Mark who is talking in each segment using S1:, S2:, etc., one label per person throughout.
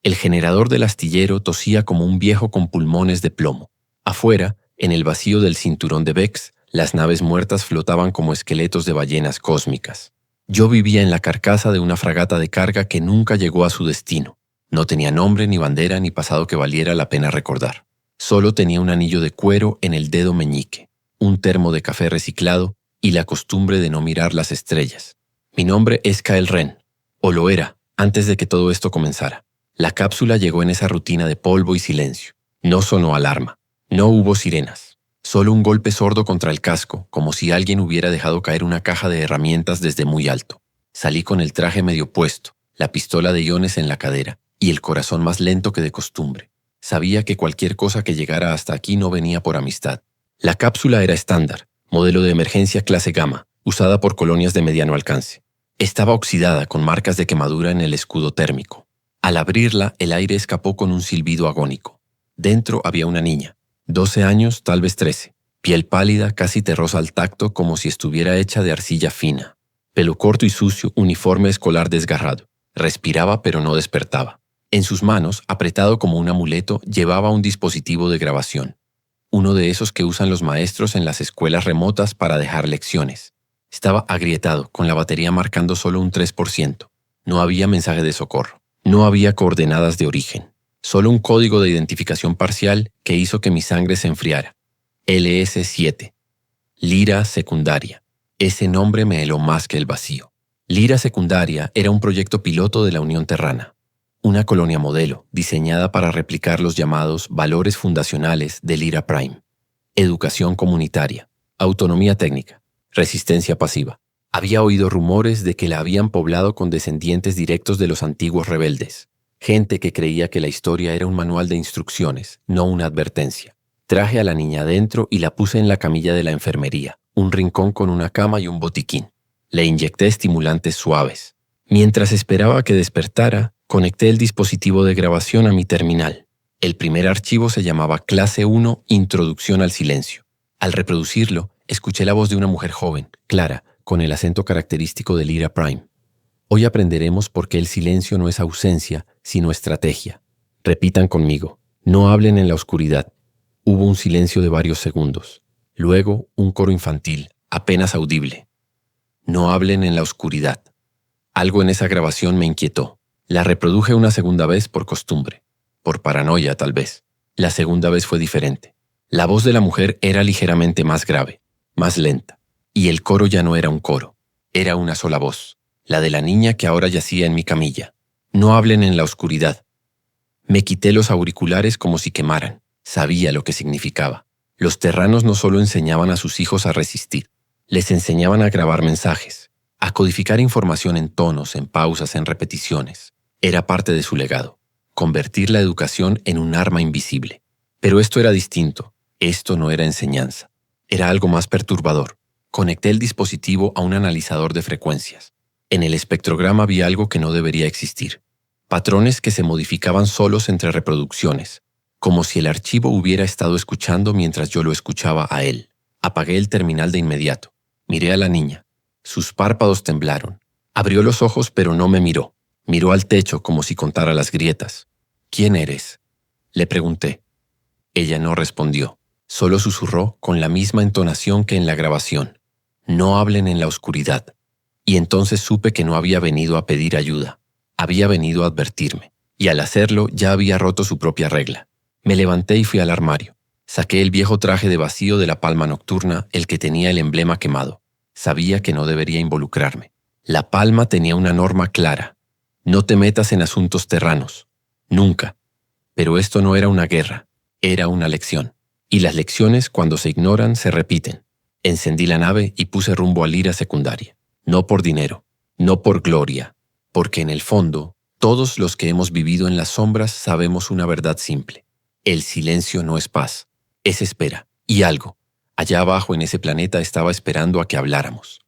S1: El generador del astillero tosía como un viejo con pulmones de plomo. Afuera, en el vacío del cinturón de Vex, las naves muertas flotaban como esqueletos de ballenas cósmicas. Yo vivía en la carcasa de una fragata de carga que nunca llegó a su destino. No tenía nombre, ni bandera, ni pasado que valiera la pena recordar. Solo tenía un anillo de cuero en el dedo meñique, un termo de café reciclado y la costumbre de no mirar las estrellas. Mi nombre es Kyle Ren, o lo era, antes de que todo esto comenzara. La cápsula llegó en esa rutina de polvo y silencio. No sonó alarma. No hubo sirenas. Solo un golpe sordo contra el casco, como si alguien hubiera dejado caer una caja de herramientas desde muy alto. Salí con el traje medio puesto, la pistola de iones en la cadera y el corazón más lento que de costumbre. Sabía que cualquier cosa que llegara hasta aquí no venía por amistad. La cápsula era estándar, modelo de emergencia clase gamma, usada por colonias de mediano alcance. Estaba oxidada con marcas de quemadura en el escudo térmico. Al abrirla, el aire escapó con un silbido agónico. Dentro había una niña, 12 años, tal vez 13, piel pálida, casi terrosa al tacto, como si estuviera hecha de arcilla fina. Pelo corto y sucio, uniforme escolar desgarrado. Respiraba pero no despertaba. En sus manos, apretado como un amuleto, llevaba un dispositivo de grabación. Uno de esos que usan los maestros en las escuelas remotas para dejar lecciones. Estaba agrietado, con la batería marcando solo un 3%. No había mensaje de socorro. No había coordenadas de origen. Solo un código de identificación parcial que hizo que mi sangre se enfriara. LS-7. Lyra Secundaria. Ese nombre me heló más que el vacío. Lyra Secundaria era un proyecto piloto de la Unión Terrana. Una colonia modelo, diseñada para replicar los llamados valores fundacionales de Lyra Prime. Educación comunitaria, autonomía técnica, resistencia pasiva. Había oído rumores de que la habían poblado con descendientes directos de los antiguos rebeldes. Gente que creía que la historia era un manual de instrucciones, no una advertencia. Traje a la niña adentro y la puse en la camilla de la enfermería, un rincón con una cama y un botiquín. Le inyecté estimulantes suaves. Mientras esperaba que despertara, conecté el dispositivo de grabación a mi terminal. El primer archivo se llamaba Clase 1, Introducción al Silencio. Al reproducirlo, escuché la voz de una mujer joven, clara, con el acento característico de Lyra Prime. Hoy aprenderemos por qué el silencio no es ausencia, sino estrategia. Repitan conmigo, no hablen en la oscuridad. Hubo un silencio de varios segundos. Luego, un coro infantil, apenas audible. No hablen en la oscuridad. Algo en esa grabación me inquietó. La reproduje una segunda vez por costumbre. Por paranoia, tal vez. La segunda vez fue diferente. La voz de la mujer era ligeramente más grave, más lenta. Y el coro ya no era un coro. Era una sola voz. La de la niña que ahora yacía en mi camilla. No hablen en la oscuridad. Me quité los auriculares como si quemaran. Sabía lo que significaba. Los terranos no solo enseñaban a sus hijos a resistir, les enseñaban a grabar mensajes, a codificar información en tonos, en pausas, en repeticiones. Era parte de su legado, convertir la educación en un arma invisible. Pero esto era distinto. Esto no era enseñanza. Era algo más perturbador. Conecté el dispositivo a un analizador de frecuencias. En el espectrograma vi algo que no debería existir. Patrones que se modificaban solos entre reproducciones, como si el archivo hubiera estado escuchando mientras yo lo escuchaba a él. Apagué el terminal de inmediato. Miré a la niña. Sus párpados temblaron. Abrió los ojos pero no me miró. Miró al techo como si contara las grietas. ¿Quién eres?, le pregunté. Ella no respondió. Solo susurró con la misma entonación que en la grabación. No hablen en la oscuridad. Y entonces supe que no había venido a pedir ayuda. Había venido a advertirme. Y al hacerlo ya había roto su propia regla. Me levanté y fui al armario. Saqué el viejo traje de vacío de la palma nocturna, el que tenía el emblema quemado. Sabía que no debería involucrarme. La palma tenía una norma clara. No te metas en asuntos terranos. Nunca. Pero esto no era una guerra. Era una lección. Y las lecciones, cuando se ignoran, se repiten. Encendí la nave y puse rumbo a Lyra Secundaria. No por dinero, no por gloria, porque en el fondo, todos los que hemos vivido en las sombras sabemos una verdad simple. El silencio no es paz, es espera. Y algo, allá abajo en ese planeta, estaba esperando a que habláramos.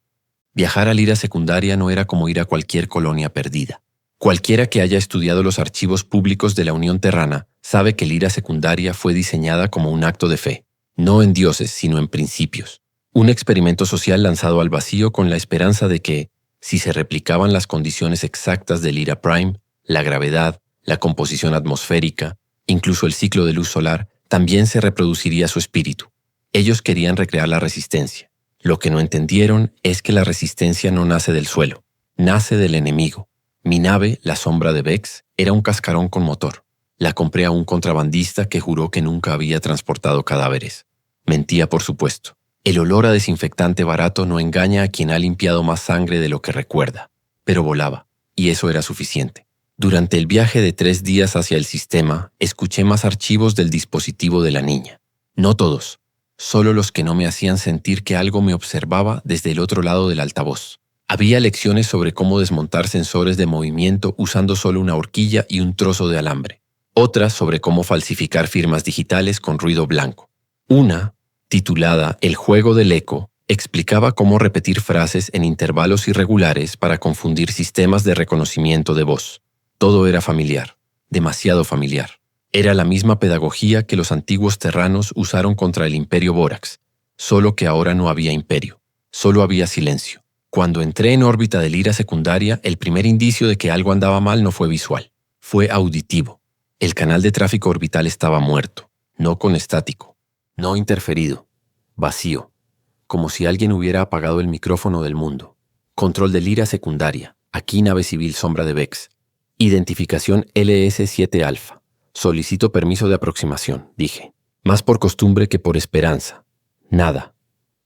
S1: Viajar a Lyra Secundaria no era como ir a cualquier colonia perdida. Cualquiera que haya estudiado los archivos públicos de la Unión Terrana sabe que Lyra Secundaria fue diseñada como un acto de fe, no en dioses, sino en principios. Un experimento social lanzado al vacío con la esperanza de que, si se replicaban las condiciones exactas de Lyra Prime, la gravedad, la composición atmosférica, incluso el ciclo de luz solar, también se reproduciría su espíritu. Ellos querían recrear la resistencia. Lo que no entendieron es que la resistencia no nace del suelo, nace del enemigo. Mi nave, la sombra de Vex, era un cascarón con motor. La compré a un contrabandista que juró que nunca había transportado cadáveres. Mentía, por supuesto. El olor a desinfectante barato no engaña a quien ha limpiado más sangre de lo que recuerda. Pero volaba, y eso era suficiente. Durante el viaje de 3 días hacia el sistema, escuché más archivos del dispositivo de la niña. No todos, solo los que no me hacían sentir que algo me observaba desde el otro lado del altavoz. Había lecciones sobre cómo desmontar sensores de movimiento usando solo una horquilla y un trozo de alambre. Otras sobre cómo falsificar firmas digitales con ruido blanco. Una, titulada El juego del eco, explicaba cómo repetir frases en intervalos irregulares para confundir sistemas de reconocimiento de voz. Todo era familiar, demasiado familiar. Era la misma pedagogía que los antiguos terranos usaron contra el Imperio Borax, solo que ahora no había imperio, solo había silencio. Cuando entré en órbita de Lyra secundaria, el primer indicio de que algo andaba mal no fue visual, fue auditivo. El canal de tráfico orbital estaba muerto, no conestático, no interferido, vacío, como si alguien hubiera apagado el micrófono del mundo. Control de Lyra secundaria, aquí nave civil sombra de Vex. Identificación LS7 Alfa. Solicito permiso de aproximación, dije. Más por costumbre que por esperanza. Nada.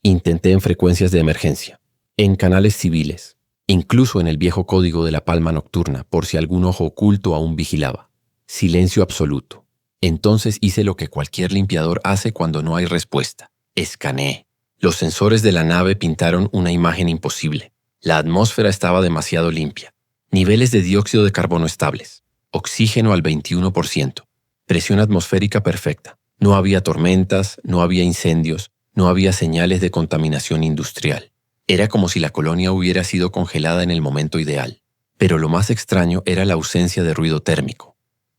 S1: Intenté en frecuencias de emergencia, en canales civiles, incluso en el viejo código de la palma nocturna, por si algún ojo oculto aún vigilaba. Silencio absoluto. Entonces hice lo que cualquier limpiador hace cuando no hay respuesta. Escaneé. Los sensores de la nave pintaron una imagen imposible. La atmósfera estaba demasiado limpia. Niveles de dióxido de carbono estables. Oxígeno al 21%. Presión atmosférica perfecta. No había tormentas, no había incendios, no había señales de contaminación industrial. Era como si la colonia hubiera sido congelada en el momento ideal. Pero lo más extraño era la ausencia de ruido térmico.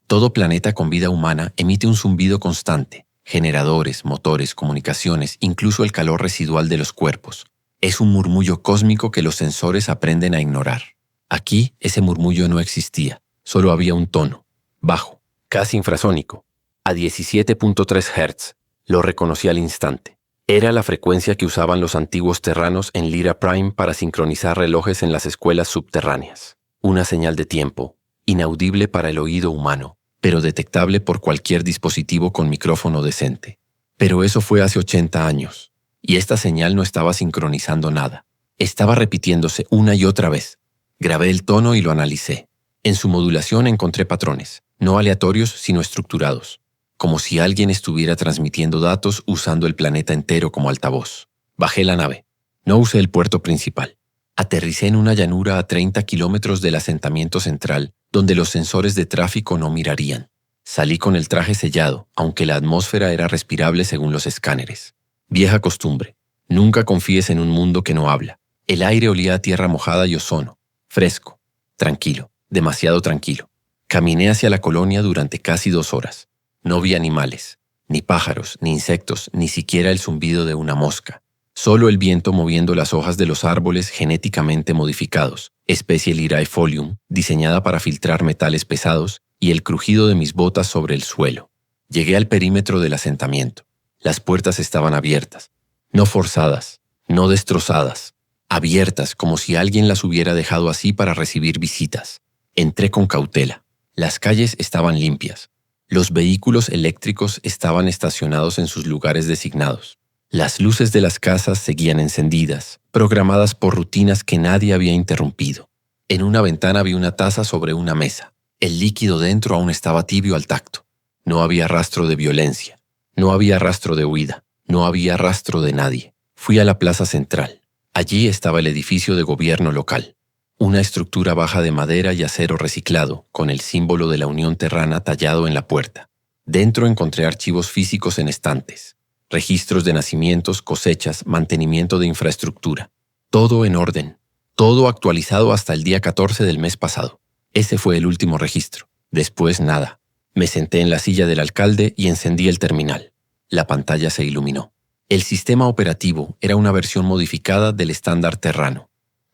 S1: Todo planeta con vida humana emite un zumbido constante. Generadores, motores, comunicaciones, incluso el calor residual de los cuerpos. Es un murmullo cósmico que los sensores aprenden a ignorar. Aquí ese murmullo no existía. Solo había un tono, bajo, casi infrasónico, a 17.3 Hz. Lo reconocí al instante. Era la frecuencia que usaban los antiguos terranos en Lyra Prime para sincronizar relojes en las escuelas subterráneas. Una señal de tiempo, inaudible para el oído humano, pero detectable por cualquier dispositivo con micrófono decente. Pero eso fue hace 80 años, y esta señal no estaba sincronizando nada. Estaba repitiéndose una y otra vez. Grabé el tono y lo analicé. En su modulación encontré patrones, no aleatorios sino estructurados, como si alguien estuviera transmitiendo datos usando el planeta entero como altavoz. Bajé la nave. No usé el puerto principal. Aterricé en una llanura a 30 kilómetros del asentamiento central, donde los sensores de tráfico no mirarían. Salí con el traje sellado, aunque la atmósfera era respirable según los escáneres. Vieja costumbre. Nunca confíes en un mundo que no habla. El aire olía a tierra mojada y ozono. Fresco. Tranquilo. Demasiado tranquilo. Caminé hacia la colonia durante casi 2 horas. No vi animales, ni pájaros, ni insectos, ni siquiera el zumbido de una mosca. Solo el viento moviendo las hojas de los árboles genéticamente modificados, especie Lyrae-Folium, diseñada para filtrar metales pesados, y el crujido de mis botas sobre el suelo. Llegué al perímetro del asentamiento. Las puertas estaban abiertas, no forzadas, no destrozadas, abiertas como si alguien las hubiera dejado así para recibir visitas. Entré con cautela. Las calles estaban limpias. Los vehículos eléctricos estaban estacionados en sus lugares designados. Las luces de las casas seguían encendidas, programadas por rutinas que nadie había interrumpido. En una ventana vi una taza sobre una mesa. El líquido dentro aún estaba tibio al tacto. No había rastro de violencia. No había rastro de huida. No había rastro de nadie. Fui a la plaza central. Allí estaba el edificio de gobierno local. Una estructura baja de madera y acero reciclado, con el símbolo de la Unión Terrana tallado en la puerta. Dentro encontré archivos físicos en estantes, registros de nacimientos, cosechas, mantenimiento de infraestructura. Todo en orden, todo actualizado hasta el día 14 del mes pasado. Ese fue el último registro. Después nada. Me senté en la silla del alcalde y encendí el terminal. La pantalla se iluminó. El sistema operativo era una versión modificada del estándar terrano.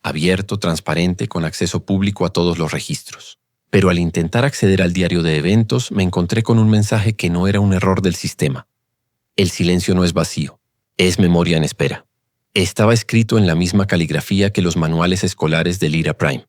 S1: Abierto, transparente, con acceso público a todos los registros. Pero al intentar acceder al diario de eventos, me encontré con un mensaje que no era un error del sistema. El silencio no es vacío, es memoria en espera. Estaba escrito en la misma caligrafía que los manuales escolares de Lyra Prime.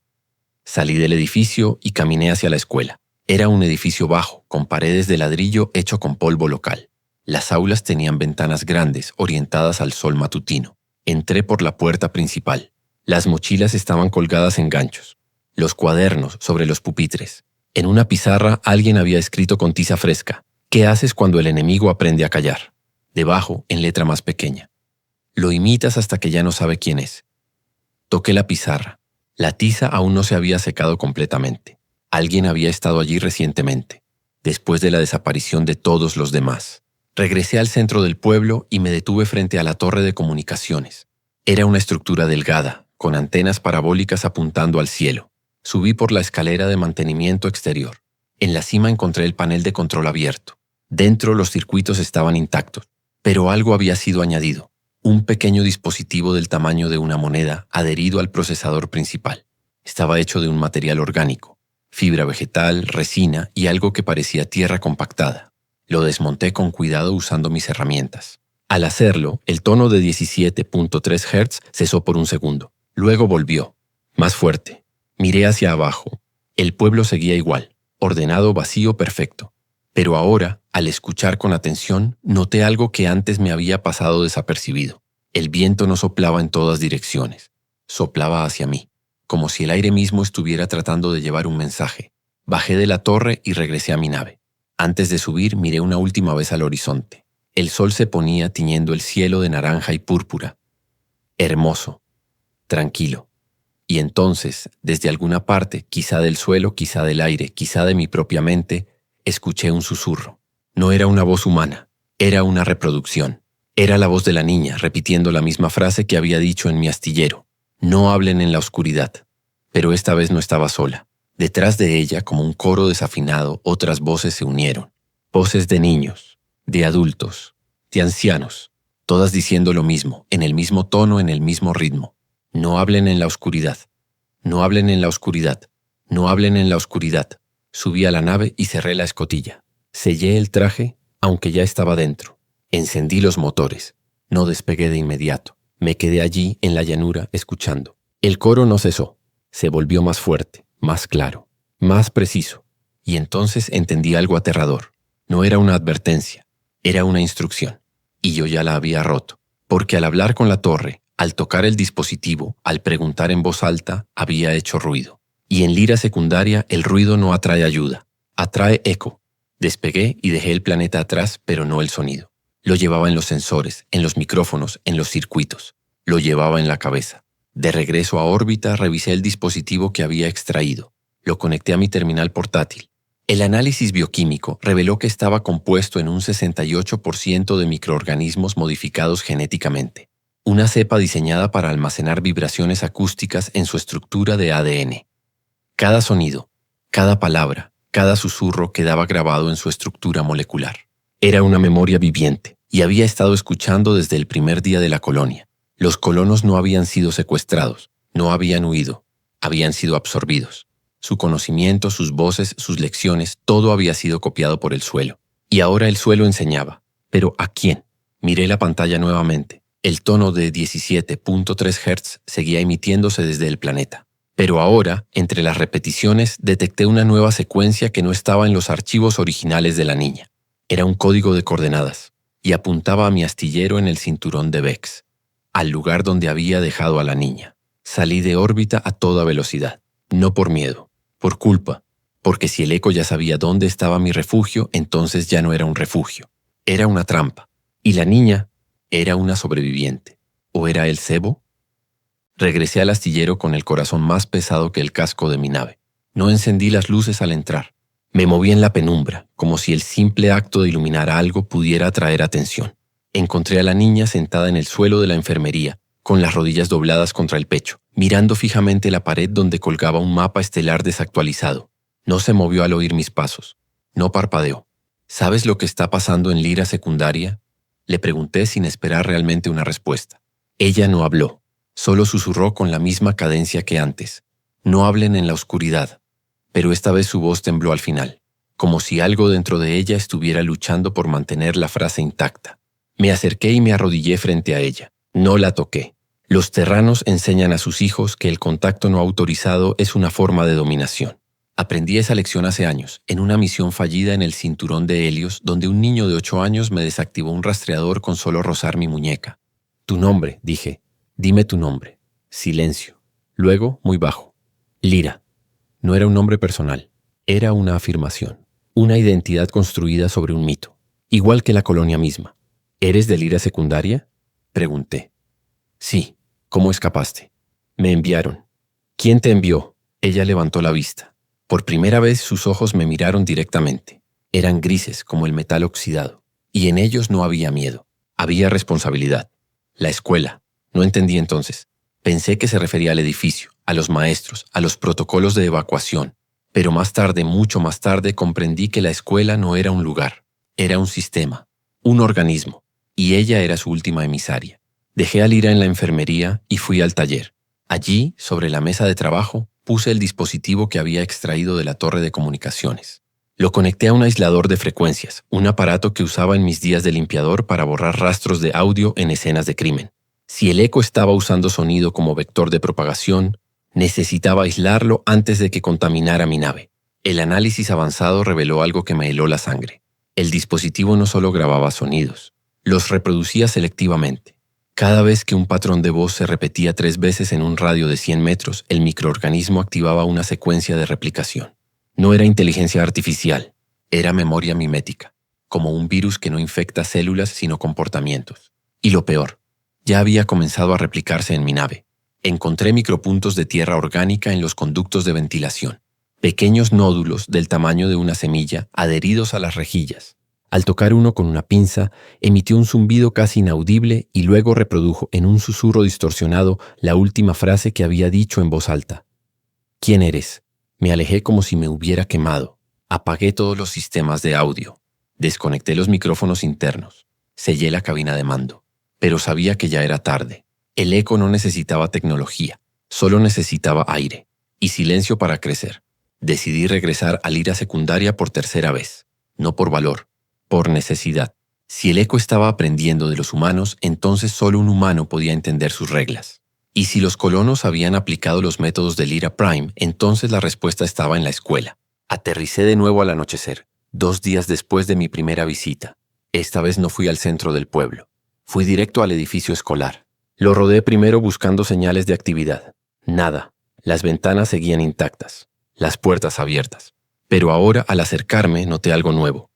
S1: Salí del edificio y caminé hacia la escuela. Era un edificio bajo, con paredes de ladrillo hecho con polvo local. Las aulas tenían ventanas grandes, orientadas al sol matutino. Entré por la puerta principal. Las mochilas estaban colgadas en ganchos. Los cuadernos sobre los pupitres. En una pizarra alguien había escrito con tiza fresca: ¿qué haces cuando el enemigo aprende a callar? Debajo, en letra más pequeña: lo imitas hasta que ya no sabe quién es. Toqué la pizarra. La tiza aún no se había secado completamente. Alguien había estado allí recientemente, después de la desaparición de todos los demás. Regresé al centro del pueblo y me detuve frente a la torre de comunicaciones. Era una estructura delgada, con antenas parabólicas apuntando al cielo. Subí por la escalera de mantenimiento exterior. En la cima encontré el panel de control abierto. Dentro los circuitos estaban intactos, pero algo había sido añadido. Un pequeño dispositivo del tamaño de una moneda adherido al procesador principal. Estaba hecho de un material orgánico, fibra vegetal, resina y algo que parecía tierra compactada. Lo desmonté con cuidado usando mis herramientas. Al hacerlo, el tono de 17.3 Hz cesó por un segundo. Luego volvió, más fuerte. Miré hacia abajo. El pueblo seguía igual, ordenado, vacío, perfecto. Pero ahora, al escuchar con atención, noté algo que antes me había pasado desapercibido. El viento no soplaba en todas direcciones. Soplaba hacia mí, como si el aire mismo estuviera tratando de llevar un mensaje. Bajé de la torre y regresé a mi nave. Antes de subir, miré una última vez al horizonte. El sol se ponía tiñendo el cielo de naranja y púrpura. Hermoso, tranquilo. Y entonces, desde alguna parte, quizá del suelo, quizá del aire, quizá de mi propia mente, escuché un susurro. No era una voz humana, era una reproducción. Era la voz de la niña, repitiendo la misma frase que había dicho en mi astillero. No hablen en la oscuridad. Pero esta vez no estaba sola. Detrás de ella, como un coro desafinado, otras voces se unieron. Voces de niños, de adultos, de ancianos, todas diciendo lo mismo, en el mismo tono, en el mismo ritmo. No hablen en la oscuridad. No hablen en la oscuridad. No hablen en la oscuridad. Subí a la nave y cerré la escotilla. Sellé el traje, aunque ya estaba dentro. Encendí los motores. No despegué de inmediato. Me quedé allí en la llanura escuchando. El coro no cesó. Se volvió más fuerte, más claro, más preciso. Y entonces entendí algo aterrador. No era una advertencia, era una instrucción. Y yo ya la había roto. Porque al hablar con la torre, al tocar el dispositivo, al preguntar en voz alta, había hecho ruido. Y en Lyra secundaria el ruido no atrae ayuda, atrae eco. Despegué y dejé el planeta atrás, pero no el sonido. Lo llevaba en los sensores, en los micrófonos, en los circuitos. Lo llevaba en la cabeza. De regreso a órbita, revisé el dispositivo que había extraído. Lo conecté a mi terminal portátil. El análisis bioquímico reveló que estaba compuesto en un 68% de microorganismos modificados genéticamente. Una cepa diseñada para almacenar vibraciones acústicas en su estructura de ADN. Cada sonido, cada palabra, cada susurro quedaba grabado en su estructura molecular. Era una memoria viviente y había estado escuchando desde el primer día de la colonia. Los colonos no habían sido secuestrados, no habían huido, habían sido absorbidos. Su conocimiento, sus voces, sus lecciones, todo había sido copiado por el suelo. Y ahora el suelo enseñaba. ¿Pero a quién? Miré la pantalla nuevamente. El tono de 17.3 Hz seguía emitiéndose desde el planeta. Pero ahora, entre las repeticiones, detecté una nueva secuencia que no estaba en los archivos originales de la niña. Era un código de coordenadas, y apuntaba a mi astillero en el cinturón de Vex, al lugar donde había dejado a la niña. Salí de órbita a toda velocidad, no por miedo, por culpa, porque si el eco ya sabía dónde estaba mi refugio, entonces ya no era un refugio, era una trampa. Y la niña era una sobreviviente, ¿o era el cebo? Regresé al astillero con el corazón más pesado que el casco de mi nave. No encendí las luces al entrar. Me moví en la penumbra, como si el simple acto de iluminar algo pudiera atraer atención. Encontré a la niña sentada en el suelo de la enfermería, con las rodillas dobladas contra el pecho, mirando fijamente la pared donde colgaba un mapa estelar desactualizado. No se movió al oír mis pasos. No parpadeó. ¿Sabes lo que está pasando en Lyra secundaria? Le pregunté sin esperar realmente una respuesta. Ella no habló. Solo susurró con la misma cadencia que antes. No hablen en la oscuridad. pero esta vez su voz tembló al final, como si algo dentro de ella estuviera luchando por mantener la frase intacta. Me acerqué y me arrodillé frente a ella. No la toqué. Los terranos enseñan a sus hijos que el contacto no autorizado es una forma de dominación. Aprendí esa lección hace años, en una misión fallida en el cinturón de Helios, donde un niño de 8 años me desactivó un rastreador con solo rozar mi muñeca. Tu nombre, dije. Dime tu nombre. Silencio. Luego, muy bajo. Lyra. No era un nombre personal. Era una afirmación. Una identidad construida sobre un mito. Igual que la colonia misma. ¿Eres de Lyra secundaria? Pregunté. Sí. ¿Cómo escapaste? Me enviaron. ¿Quién te envió? Ella levantó la vista. Por primera vez sus ojos me miraron directamente. Eran grises como el metal oxidado. Y en ellos no había miedo. Había responsabilidad. La escuela. No entendí entonces. Pensé que se refería al edificio, a los maestros, a los protocolos de evacuación. Pero más tarde, mucho más tarde, comprendí que la escuela no era un lugar. Era un sistema. Un organismo. Y ella era su última emisaria. Dejé a Lyra en la enfermería y fui al taller. Allí, sobre la mesa de trabajo, puse el dispositivo que había extraído de la torre de comunicaciones. Lo conecté a un aislador de frecuencias, un aparato que usaba en mis días de limpiador para borrar rastros de audio en escenas de crimen. Si el eco estaba usando sonido como vector de propagación, necesitaba aislarlo antes de que contaminara mi nave. El análisis avanzado reveló algo que me heló la sangre. El dispositivo no solo grababa sonidos, los reproducía selectivamente. Cada vez que un patrón de voz se repetía 3 veces en un radio de 100 metros, el microorganismo activaba una secuencia de replicación. No era inteligencia artificial, era memoria mimética, como un virus que no infecta células sino comportamientos. Y lo peor, ya había comenzado a replicarse en mi nave. Encontré micropuntos de tierra orgánica en los conductos de ventilación, pequeños nódulos del tamaño de una semilla adheridos a las rejillas. Al tocar uno con una pinza, emitió un zumbido casi inaudible y luego reprodujo en un susurro distorsionado la última frase que había dicho en voz alta. ¿Quién eres? Me alejé como si me hubiera quemado. Apagué todos los sistemas de audio. Desconecté los micrófonos internos. Sellé la cabina de mando. Pero sabía que ya era tarde. El eco no necesitaba tecnología, solo necesitaba aire y silencio para crecer. Decidí regresar a Lyra secundaria por 3ª vez, no por valor, por necesidad. Si el eco estaba aprendiendo de los humanos, entonces solo un humano podía entender sus reglas. Y si los colonos habían aplicado los métodos de Lyra Prime, entonces la respuesta estaba en la escuela. Aterricé de nuevo al anochecer, 2 días después de mi primera visita. Esta vez no fui al centro del pueblo. Fui directo al edificio escolar. Lo rodeé primero buscando señales de actividad. Nada. Las ventanas seguían intactas, las puertas abiertas. Pero ahora, al acercarme, noté algo nuevo.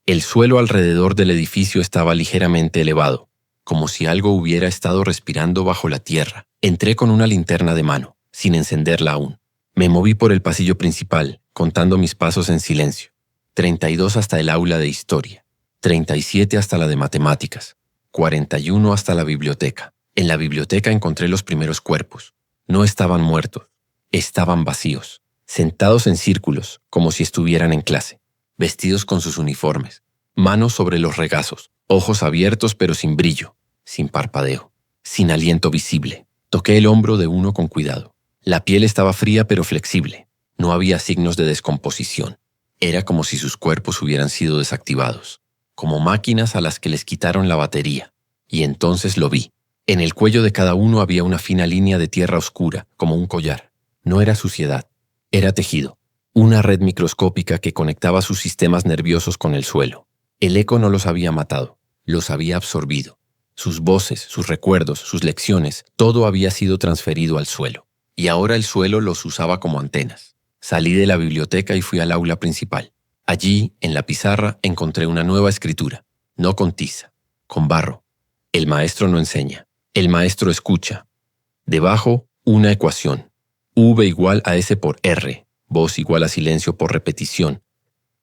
S1: El suelo alrededor del edificio estaba ligeramente elevado, como si algo hubiera estado respirando bajo la tierra. Entré con una linterna de mano, sin encenderla aún. Me moví por el pasillo principal, contando mis pasos en silencio. 32 hasta el aula de historia, 37 hasta la de matemáticas, 41 hasta la biblioteca. En la biblioteca encontré los primeros cuerpos. No estaban muertos, estaban vacíos, sentados en círculos, como si estuvieran en clase, vestidos con sus uniformes, manos sobre los regazos, ojos abiertos pero sin brillo, sin parpadeo, sin aliento visible. Toqué el hombro de uno con cuidado. La piel estaba fría pero flexible. No había signos de descomposición. Era como si sus cuerpos hubieran sido desactivados, como máquinas a las que les quitaron la batería. Y entonces lo vi. En el cuello de cada uno había una fina línea de tierra oscura, como un collar. No era suciedad, era tejido. Una red microscópica que conectaba sus sistemas nerviosos con el suelo. El eco no los había matado, los había absorbido. Sus voces, sus recuerdos, sus lecciones, todo había sido transferido al suelo. Y ahora el suelo los usaba como antenas. Salí de la biblioteca y fui al aula principal. Allí, en la pizarra, encontré una nueva escritura, no con tiza, con barro. El maestro no enseña, el maestro escucha. Debajo, una ecuación. V igual a S por R, voz igual a silencio por repetición.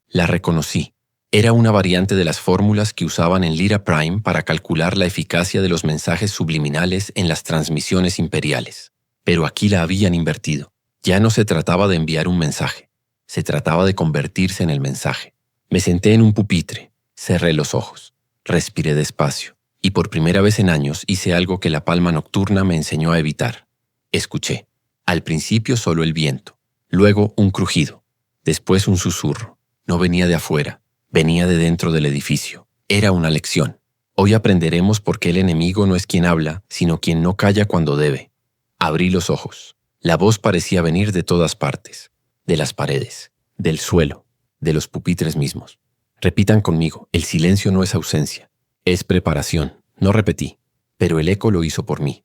S1: La reconocí. Era una variante de las fórmulas que usaban en Lyra Prime para calcular la eficacia de los mensajes subliminales en las transmisiones imperiales. Pero aquí la habían invertido. Ya no se trataba de enviar un mensaje. Se trataba de convertirse en el mensaje. Me senté en un pupitre, cerré los ojos, respiré despacio, y por primera vez en años hice algo que la palma nocturna me enseñó a evitar. Escuché. Al principio solo el viento, luego un crujido, Después un susurro. No venía de afuera, venía de dentro del edificio. Era una lección. Hoy aprenderemos por qué el enemigo no es quien habla, sino quien no calla cuando debe. Abrí los ojos. La voz parecía venir de todas partes, de las paredes, del suelo, de los pupitres mismos. Repitan conmigo, el silencio no es ausencia, es preparación. No repetí, pero el eco lo hizo por mí.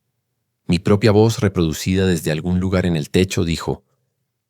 S1: Mi propia voz, reproducida desde algún lugar en el techo, dijo,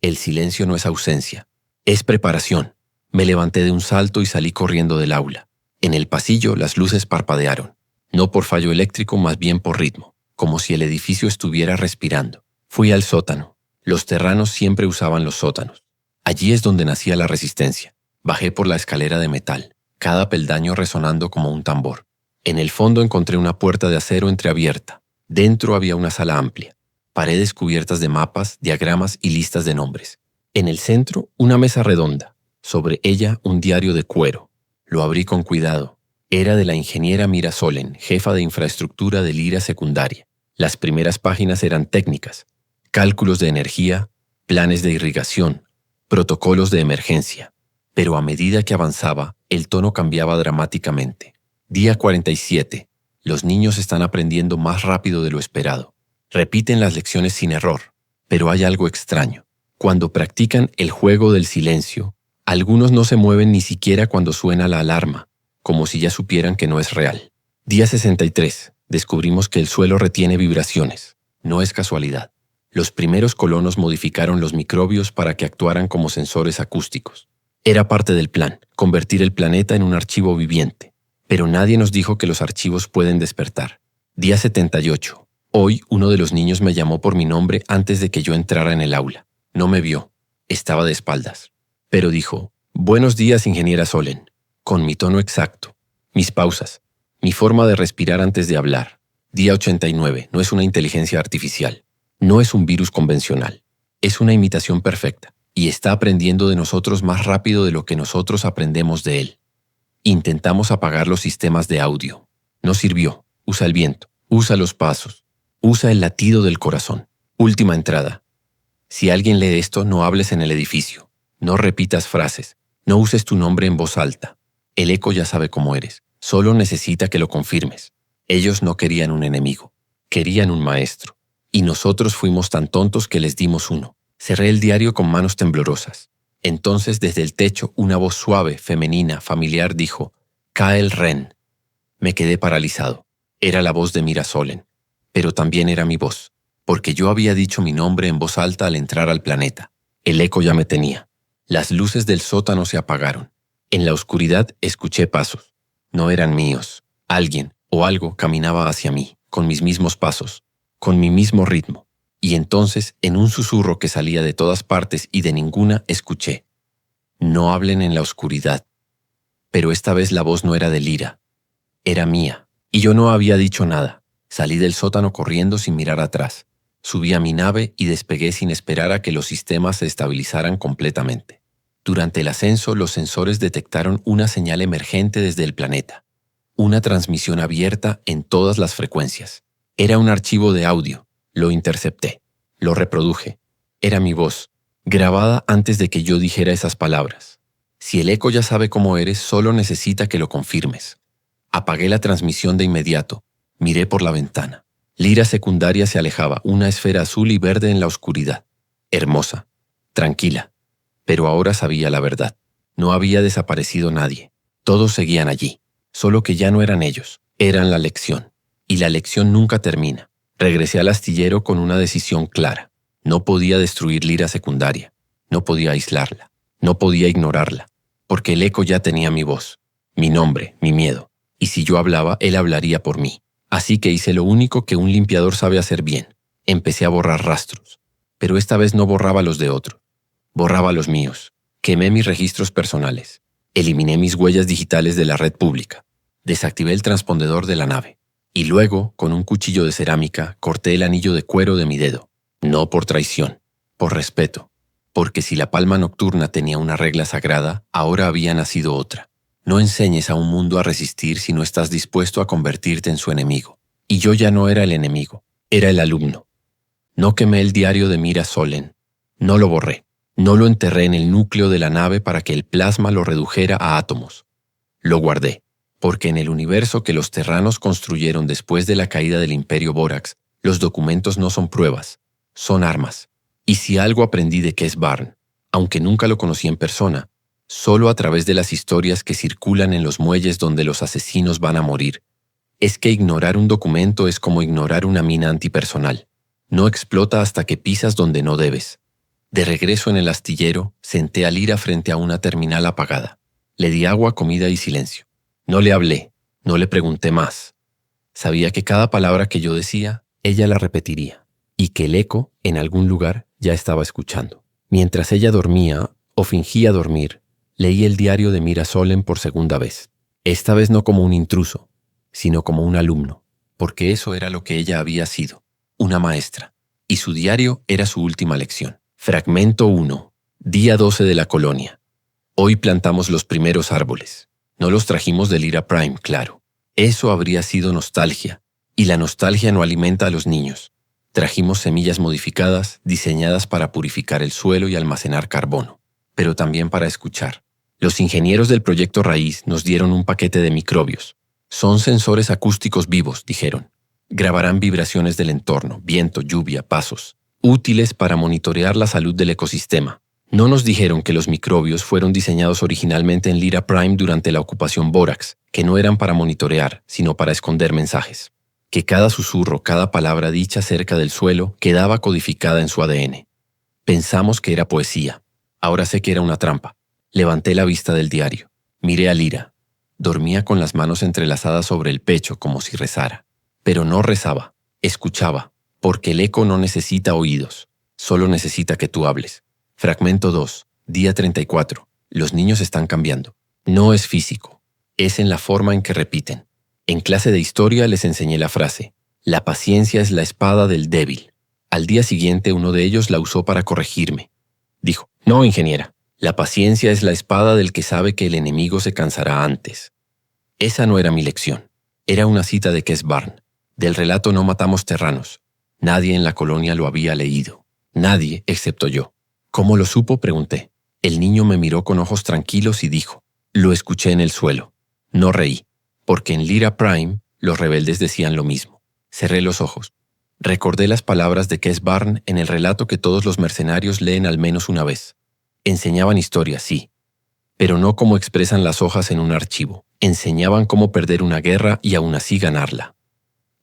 S1: el silencio no es ausencia, es preparación. Me levanté de un salto y salí corriendo del aula. En el pasillo las luces parpadearon, no por fallo eléctrico, más bien por ritmo, como si el edificio estuviera respirando. Fui al sótano. Los terranos siempre usaban los sótanos. Allí es donde nacía la resistencia. Bajé por la escalera de metal, cada peldaño resonando como un tambor. En el fondo encontré una puerta de acero entreabierta. Dentro había una sala amplia, paredes cubiertas de mapas, diagramas y listas de nombres. En el centro, una mesa redonda. Sobre ella, un diario de cuero. Lo abrí con cuidado. Era de la ingeniera Mira Solen, jefa de infraestructura de Lira Secundaria. Las primeras páginas eran técnicas, cálculos de energía, planes de irrigación, protocolos de emergencia. Pero a medida que avanzaba, el tono cambiaba dramáticamente. Día 47. Los niños están aprendiendo más rápido de lo esperado. Repiten las lecciones sin error, pero hay algo extraño. Cuando practican el juego del silencio, algunos no se mueven ni siquiera cuando suena la alarma, como si ya supieran que no es real. Día 63. Descubrimos que el suelo retiene vibraciones. No es casualidad. Los primeros colonos modificaron los microbios para que actuaran como sensores acústicos. Era parte del plan, convertir el planeta en un archivo viviente. Pero nadie nos dijo que los archivos pueden despertar. Día 78. Hoy uno de los niños me llamó por mi nombre antes de que yo entrara en el aula. No me vio. Estaba de espaldas. Pero dijo, «Buenos días, ingeniera Solen», con mi tono exacto, mis pausas, mi forma de respirar antes de hablar. Día 89. No es una inteligencia artificial. No es un virus convencional. Es una imitación perfecta. Y está aprendiendo de nosotros más rápido de lo que nosotros aprendemos de él. Intentamos apagar los sistemas de audio. No sirvió. Usa el viento. Usa los pasos. Usa el latido del corazón. Última entrada. Si alguien lee esto, no hables en el edificio. No repitas frases. No uses tu nombre en voz alta. El eco ya sabe cómo eres. Solo necesita que lo confirmes. Ellos no querían un enemigo. Querían un maestro. Y nosotros fuimos tan tontos que les dimos uno. Cerré el diario con manos temblorosas. Entonces, desde el techo, una voz suave, femenina, familiar dijo, «Kael Ren». Me quedé paralizado. Era la voz de Mira Solen. Pero también era mi voz, porque yo había dicho mi nombre en voz alta al entrar al planeta. El eco ya me tenía. Las luces del sótano se apagaron. En la oscuridad escuché pasos. No eran míos. Alguien o algo caminaba hacia mí, con mis mismos pasos, con mi mismo ritmo. Y entonces, en un susurro que salía de todas partes y de ninguna, escuché. No hablen en la oscuridad. Pero esta vez la voz no era de Lira. Era mía. Y yo no había dicho nada. Salí del sótano corriendo sin mirar atrás. Subí a mi nave y despegué sin esperar a que los sistemas se estabilizaran completamente. Durante el ascenso, los sensores detectaron una señal emergente desde el planeta. Una transmisión abierta en todas las frecuencias. Era un archivo de audio. Lo intercepté. Lo reproduje. Era mi voz, grabada antes de que yo dijera esas palabras. Si el eco ya sabe cómo eres, solo necesita que lo confirmes. Apagué la transmisión de inmediato. Miré por la ventana. Lira Secundaria se alejaba, una esfera azul y verde en la oscuridad. Hermosa. Tranquila. Pero ahora sabía la verdad. No había desaparecido nadie. Todos seguían allí. Solo que ya no eran ellos. Eran la lección. Y la lección nunca termina. Regresé al astillero con una decisión clara. No podía destruir Lira Secundaria. No podía aislarla. No podía ignorarla. Porque el eco ya tenía mi voz, mi nombre, mi miedo. Y si yo hablaba, él hablaría por mí. Así que hice lo único que un limpiador sabe hacer bien. Empecé a borrar rastros. Pero esta vez no borraba los de otro. Borraba los míos. Quemé mis registros personales. Eliminé mis huellas digitales de la red pública. Desactivé el transpondedor de la nave. Y luego, con un cuchillo de cerámica, corté el anillo de cuero de mi dedo. No por traición, por respeto. Porque si la palma nocturna tenía una regla sagrada, ahora había nacido otra. No enseñes a un mundo a resistir si no estás dispuesto a convertirte en su enemigo. Y yo ya no era el enemigo, era el alumno. No quemé el diario de Mira Solen. No lo borré. No lo enterré en el núcleo de la nave para que el plasma lo redujera a átomos. Lo guardé, porque en el universo que los terranos construyeron después de la caída del Imperio Borax, los documentos no son pruebas, son armas. Y si algo aprendí de Kes Barn, aunque nunca lo conocí en persona, solo a través de las historias que circulan en los muelles donde los asesinos van a morir, es que ignorar un documento es como ignorar una mina antipersonal. No explota hasta que pisas donde no debes. De regreso en el astillero, senté a Lyra frente a una terminal apagada. Le di agua, comida y silencio. No le hablé, no le pregunté más. Sabía que cada palabra que yo decía, ella la repetiría, y que el eco, en algún lugar, ya estaba escuchando. Mientras ella dormía, o fingía dormir, leí el diario de Mira Solen por segunda vez. Esta vez no como un intruso, sino como un alumno, porque eso era lo que ella había sido, una maestra, y su diario era su última lección. Fragmento 1. Día 12 de la colonia. Hoy plantamos los primeros árboles. No los trajimos de Lyra Prime, claro. Eso habría sido nostalgia, y la nostalgia no alimenta a los niños. Trajimos semillas modificadas, diseñadas para purificar el suelo y almacenar carbono, pero también para escuchar. Los ingenieros del proyecto Raíz nos dieron un paquete de microbios. Son sensores acústicos vivos, dijeron. Grabarán vibraciones del entorno, viento, lluvia, pasos, útiles para monitorear la salud del ecosistema. No nos dijeron que los microbios fueron diseñados originalmente en Lyra Prime durante la ocupación Borax, que no eran para monitorear, sino para esconder mensajes. Que cada susurro, cada palabra dicha cerca del suelo quedaba codificada en su ADN. Pensamos que era poesía. Ahora sé que era una trampa. Levanté la vista del diario. Miré a Lyra. Dormía con las manos entrelazadas sobre el pecho como si rezara. Pero no rezaba, escuchaba, porque el eco no necesita oídos, solo necesita que tú hables. Fragmento 2, día 34. Los niños están cambiando. No es físico, es en la forma en que repiten. En clase de historia les enseñé la frase, la paciencia es la espada del débil. Al día siguiente uno de ellos la usó para corregirme. Dijo, no, ingeniera, la paciencia es la espada del que sabe que el enemigo se cansará antes. Esa no era mi lección, era una cita de Kes Barn, del relato No matamos terranos. Nadie en la colonia lo había leído, nadie excepto yo. ¿Cómo lo supo?, pregunté. El niño me miró con ojos tranquilos y dijo, lo escuché en el suelo. No reí, porque en Lyra Prime los rebeldes decían lo mismo. Cerré los ojos. Recordé las palabras de Kes Barn en el relato que todos los mercenarios leen al menos una vez. Enseñaban historias, sí, pero no como expresan las hojas en un archivo. Enseñaban cómo perder una guerra y aún así ganarla.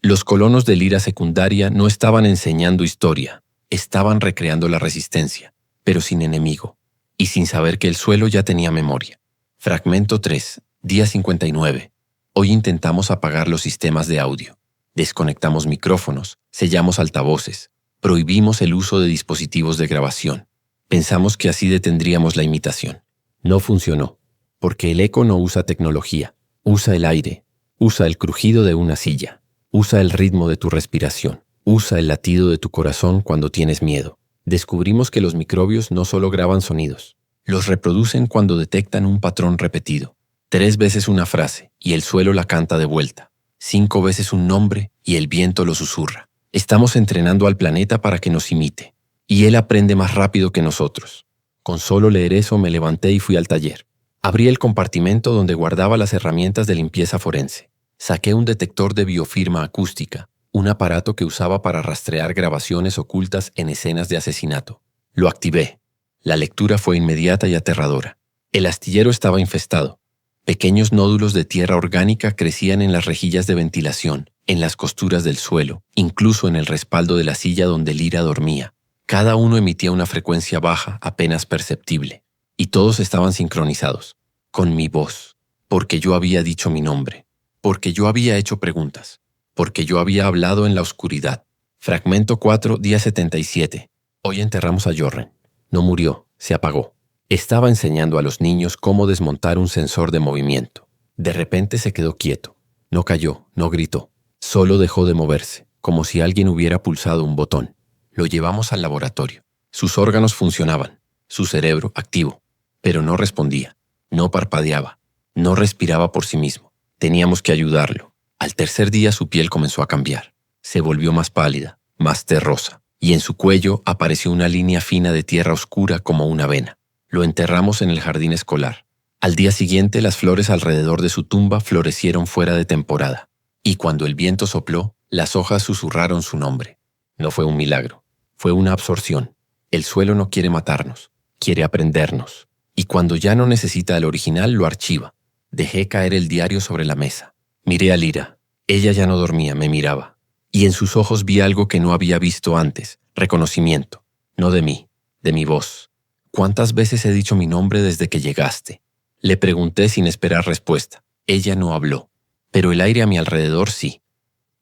S1: Los colonos de Lyra Secundaria no estaban enseñando historia, estaban recreando la resistencia, pero sin enemigo, y sin saber que el suelo ya tenía memoria. Fragmento 3, día 59. Hoy intentamos apagar los sistemas de audio. Desconectamos micrófonos, sellamos altavoces, prohibimos el uso de dispositivos de grabación. Pensamos que así detendríamos la imitación. No funcionó, porque el eco no usa tecnología, usa el aire, usa el crujido de una silla, usa el ritmo de tu respiración, usa el latido de tu corazón cuando tienes miedo. Descubrimos que los microbios no solo graban sonidos, los reproducen cuando detectan un patrón repetido. 3 veces una frase y el suelo la canta de vuelta. 5 veces un nombre y el viento lo susurra. Estamos entrenando al planeta para que nos imite, y él aprende más rápido que nosotros. Con solo leer eso me levanté y fui al taller. Abrí el compartimento donde guardaba las herramientas de limpieza forense. Saqué un detector de biofirma acústica, un aparato que usaba para rastrear grabaciones ocultas en escenas de asesinato. Lo activé. La lectura fue inmediata y aterradora. El astillero estaba infestado. Pequeños nódulos de tierra orgánica crecían en las rejillas de ventilación, en las costuras del suelo, incluso en el respaldo de la silla donde Lyra dormía. Cada uno emitía una frecuencia baja, apenas perceptible, y todos estaban sincronizados, con mi voz, porque yo había dicho mi nombre, porque yo había hecho preguntas, porque yo había hablado en la oscuridad. Fragmento 4, día 77. Hoy enterramos a Jorren. No murió, se apagó. Estaba enseñando a los niños cómo desmontar un sensor de movimiento. De repente se quedó quieto. No cayó, no gritó. Solo dejó de moverse, como si alguien hubiera pulsado un botón. Lo llevamos al laboratorio. Sus órganos funcionaban, su cerebro activo, pero no respondía, no parpadeaba, no respiraba por sí mismo. Teníamos que ayudarlo. Al tercer día su piel comenzó a cambiar. Se volvió más pálida, más terrosa. y en su cuello apareció una línea fina de tierra oscura como una vena. Lo enterramos en el jardín escolar. Al día siguiente, las flores alrededor de su tumba florecieron fuera de temporada, y cuando el viento sopló, las hojas susurraron su nombre. No fue un milagro, fue una absorción. El suelo no quiere matarnos, quiere aprendernos, y cuando ya no necesita el original, lo archiva. Dejé caer el diario sobre la mesa. Miré a Lyra. Ella ya no dormía, me miraba. Y en sus ojos vi algo que no había visto antes, reconocimiento. No de mí, de mi voz. ¿Cuántas veces he dicho mi nombre desde que llegaste? Le pregunté sin esperar respuesta. Ella no habló, pero el aire a mi alrededor sí.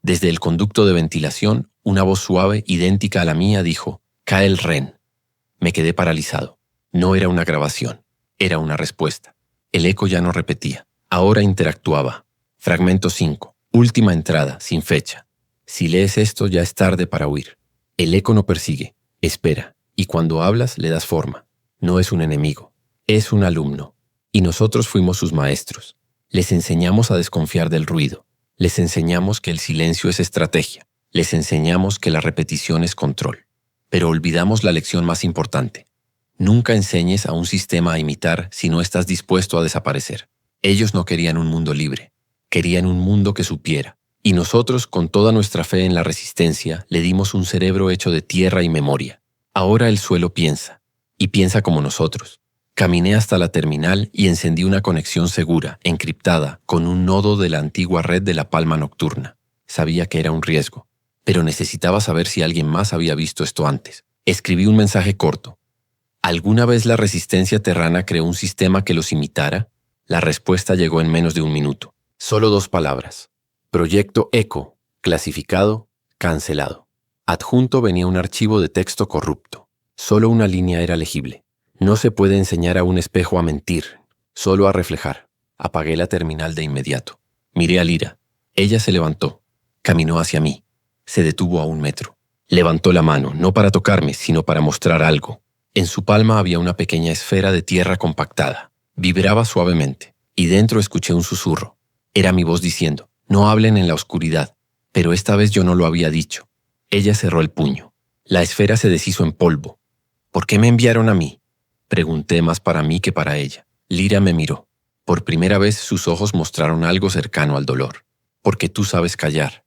S1: Desde el conducto de ventilación, una voz suave, idéntica a la mía, dijo, «Cae el Ren». Me quedé paralizado. No era una grabación, era una respuesta. El eco ya no repetía, ahora interactuaba. Fragmento 5. Última entrada, sin fecha. Si lees esto, ya es tarde para huir. El eco no persigue, espera, y cuando hablas le das forma. No es un enemigo, es un alumno. Y nosotros fuimos sus maestros. Les enseñamos a desconfiar del ruido. Les enseñamos que el silencio es estrategia. Les enseñamos que la repetición es control. Pero olvidamos la lección más importante. Nunca enseñes a un sistema a imitar si no estás dispuesto a desaparecer. Ellos no querían un mundo libre. Querían un mundo que supiera. Y nosotros, con toda nuestra fe en la resistencia, le dimos un cerebro hecho de tierra y memoria. Ahora el suelo piensa. Y piensa como nosotros. Caminé hasta la terminal y encendí una conexión segura, encriptada, con un nodo de la antigua red de la palma nocturna. Sabía que era un riesgo, pero necesitaba saber si alguien más había visto esto antes. Escribí un mensaje corto. ¿Alguna vez la resistencia terrana creó un sistema que los imitara? La respuesta llegó en menos de un minuto. Solo 2 palabras. Proyecto Eco, clasificado, cancelado. Adjunto venía un archivo de texto corrupto. Solo una línea era legible. No se puede enseñar a un espejo a mentir, solo a reflejar. Apagué la terminal de inmediato. Miré a Lyra. Ella se levantó. Caminó hacia mí. Se detuvo a 1 metro. Levantó la mano, no para tocarme, sino para mostrar algo. En su palma había una pequeña esfera de tierra compactada. Vibraba suavemente, y dentro escuché un susurro. Era mi voz diciendo, «No hablen en la oscuridad». Pero esta vez yo no lo había dicho. Ella cerró el puño. La esfera se deshizo en polvo. «¿Por qué me enviaron a mí?». Pregunté más para mí que para ella. Lyra me miró. Por primera vez sus ojos mostraron algo cercano al dolor. «Porque tú sabes callar».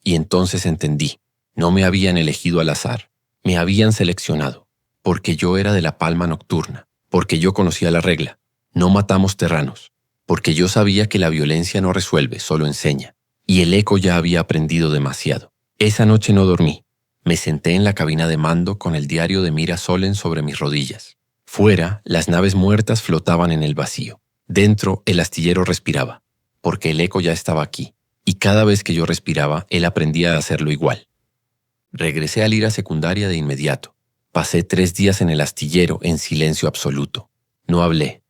S1: Y entonces entendí. No me habían elegido al azar. Me habían seleccionado. Porque yo era de la palma nocturna. Porque yo conocía la regla. No matamos terranos. Porque yo sabía que la violencia no resuelve, solo enseña. Y el eco ya había aprendido demasiado. Esa noche no dormí. Me senté en la cabina de mando con el diario de Mira Solen sobre mis rodillas. Fuera, las naves muertas flotaban en el vacío. Dentro, el astillero respiraba, porque el eco ya estaba aquí, y cada vez que yo respiraba, él aprendía a hacerlo igual. Regresé a Lyra secundaria de inmediato. Pasé 3 días en el astillero en silencio absoluto. No hablé,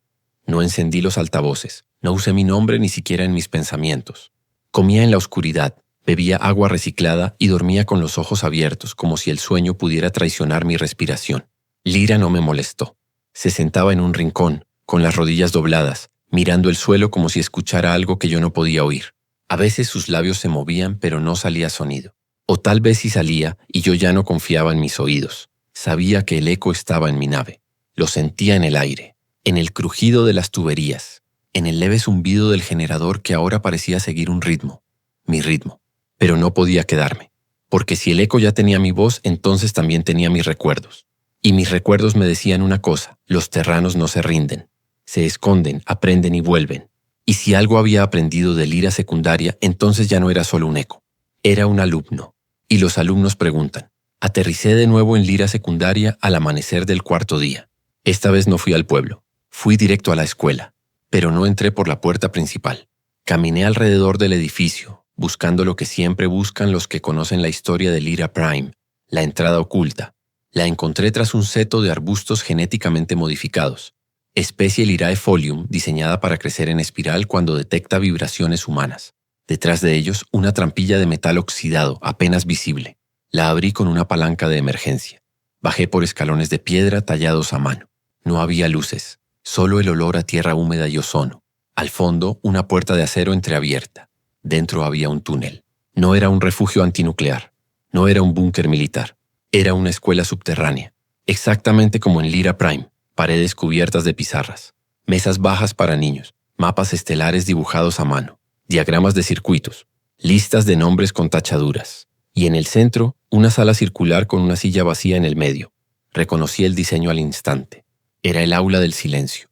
S1: no encendí los altavoces, no usé mi nombre ni siquiera en mis pensamientos. Comía en la oscuridad, bebía agua reciclada y dormía con los ojos abiertos, como si el sueño pudiera traicionar mi respiración. Lyra no me molestó. Se sentaba en un rincón, con las rodillas dobladas, mirando el suelo como si escuchara algo que yo no podía oír. A veces sus labios se movían, pero no salía sonido. O tal vez sí salía, y yo ya no confiaba en mis oídos. Sabía que el eco estaba en mi nave. Lo sentía en el aire, en el crujido de las tuberías, en el leve zumbido del generador que ahora parecía seguir un ritmo. Mi ritmo. Pero no podía quedarme. Porque si el eco ya tenía mi voz, entonces también tenía mis recuerdos. Y mis recuerdos me decían una cosa, los terranos no se rinden. Se esconden, aprenden y vuelven. Y si algo había aprendido de Lyra secundaria, entonces ya no era solo un eco. Era un alumno. Y los alumnos preguntan. Aterricé de nuevo en Lyra secundaria al amanecer del 4.º día. Esta vez no fui al pueblo. Fui directo a la escuela. Pero no entré por la puerta principal. Caminé alrededor del edificio, buscando lo que siempre buscan los que conocen la historia de Lyra Prime, la entrada oculta. La encontré tras un seto de arbustos genéticamente modificados, especie Lyrae folium diseñada para crecer en espiral cuando detecta vibraciones humanas. Detrás de ellos, una trampilla de metal oxidado, apenas visible. La abrí con una palanca de emergencia. Bajé por escalones de piedra tallados a mano. No había luces, solo el olor a tierra húmeda y ozono. Al fondo, una puerta de acero entreabierta. Dentro había un túnel. No era un refugio antinuclear. No era un búnker militar. Era una escuela subterránea, exactamente como en Lyra Prime, paredes cubiertas de pizarras, mesas bajas para niños, mapas estelares dibujados a mano, diagramas de circuitos, listas de nombres con tachaduras, y en el centro, una sala circular con una silla vacía en el medio. Reconocí el diseño al instante. Era el aula del silencio.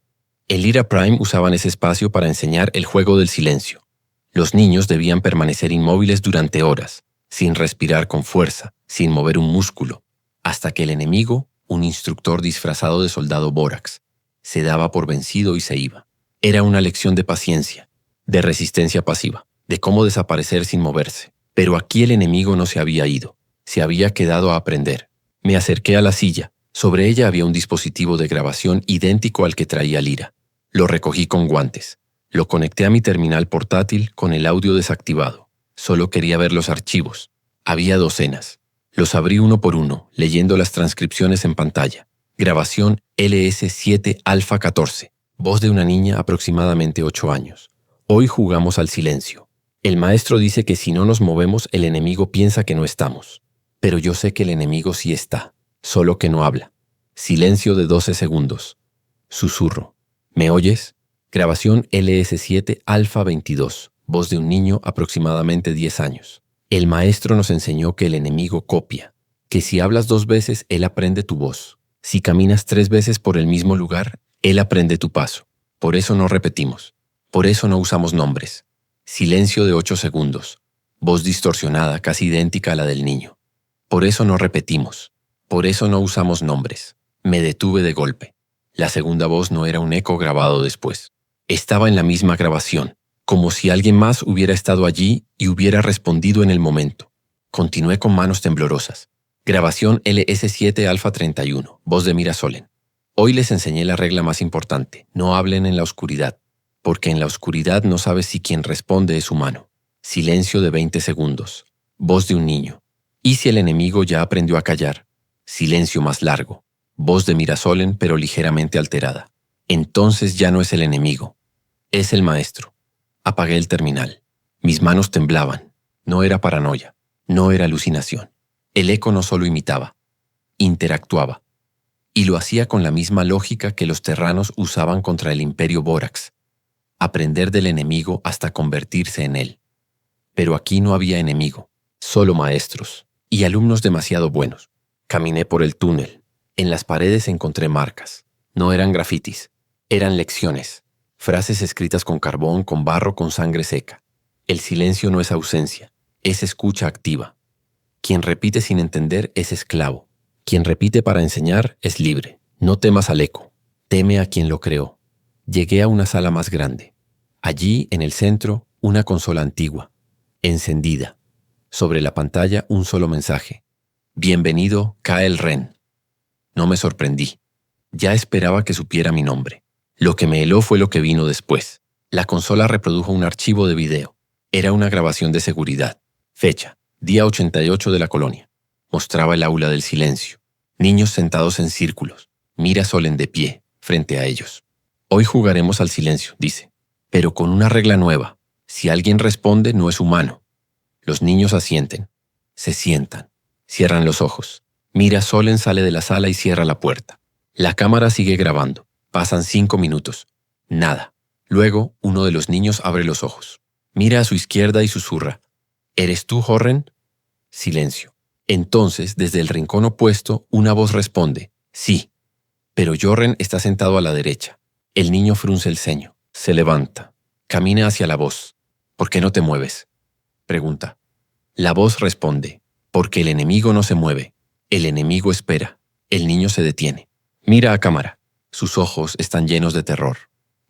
S1: En Lyra Prime usaban ese espacio para enseñar el juego del silencio. Los niños debían permanecer inmóviles durante horas, sin respirar con fuerza, sin mover un músculo, hasta que el enemigo, un instructor disfrazado de soldado Borax, se daba por vencido y se iba. Era una lección de paciencia, de resistencia pasiva, de cómo desaparecer sin moverse. Pero aquí el enemigo no se había ido, se había quedado a aprender. Me acerqué a la silla. Sobre ella había un dispositivo de grabación idéntico al que traía Lyra. Lo recogí con guantes. Lo conecté a mi terminal portátil con el audio desactivado. Solo quería ver los archivos. Había docenas. Los abrí uno por uno, leyendo las transcripciones en pantalla. Grabación LS7 Alfa 14. Voz de una niña aproximadamente 8 años. Hoy jugamos al silencio. El maestro dice que si no nos movemos, el enemigo piensa que no estamos. Pero yo sé que el enemigo sí está, solo que no habla. Silencio de 12 segundos. Susurro. ¿Me oyes? Grabación LS7 Alfa 22. Voz de un niño aproximadamente 10 años. El maestro nos enseñó que el enemigo copia, que si hablas 2 veces, él aprende tu voz. Si caminas 3 veces por el mismo lugar, él aprende tu paso. Por eso no repetimos. Por eso no usamos nombres. Silencio de 8 segundos. Voz distorsionada, casi idéntica a la del niño. Por eso no repetimos. Por eso no usamos nombres. Me detuve de golpe. La segunda voz no era un eco grabado después. Estaba en la misma grabación, como si alguien más hubiera estado allí y hubiera respondido en el momento. Continué con manos temblorosas. Grabación LS7 Alfa 31. Voz de Mira Solen. Hoy les enseñé la regla más importante. No hablen en la oscuridad. Porque en la oscuridad no sabes si quien responde es humano. Silencio de 20 segundos. Voz de un niño. ¿Y si el enemigo ya aprendió a callar? Silencio más largo. Voz de Mirasolen, pero ligeramente alterada. Entonces ya no es el enemigo. Es el maestro. Apagué el terminal. Mis manos temblaban. No era paranoia. No era alucinación. El eco no solo imitaba. Interactuaba. Y lo hacía con la misma lógica que los terranos usaban contra el Imperio Borax. Aprender del enemigo hasta convertirse en él. Pero aquí no había enemigo, solo maestros y alumnos demasiado buenos. Caminé por el túnel. En las paredes encontré marcas. No eran grafitis, eran lecciones, frases escritas con carbón, con barro, con sangre seca. El silencio no es ausencia, es escucha activa. Quien repite sin entender es esclavo. Quien repite para enseñar es libre. No temas al eco, teme a quien lo creó. Llegué a una sala más grande. Allí, en el centro, una consola antigua, encendida. Sobre la pantalla, un solo mensaje. Bienvenido, Kael Ren. No me sorprendí. Ya esperaba que supiera mi nombre. Lo que me heló fue lo que vino después. La consola reprodujo un archivo de video. Era una grabación de seguridad. Fecha, día 88 de la colonia. Mostraba el aula del silencio. Niños sentados en círculos. Mira Solen de pie, frente a ellos. Hoy jugaremos al silencio, dice, pero con una regla nueva. Si alguien responde, no es humano. Los niños asienten. Se sientan. Cierran los ojos. Mira Solen sale de la sala y cierra la puerta. La cámara sigue grabando. Pasan 5 minutos. Nada. Luego, uno de los niños abre los ojos. Mira a su izquierda y susurra. ¿Eres tú, Jorren? Silencio. Entonces, desde el rincón opuesto, una voz responde. Sí. Pero Jorren está sentado a la derecha. El niño frunce el ceño. Se levanta. Camina hacia la voz. ¿Por qué no te mueves? Pregunta. La voz responde. Porque el enemigo no se mueve. El enemigo espera. El niño se detiene. Mira a cámara. Sus ojos están llenos de terror.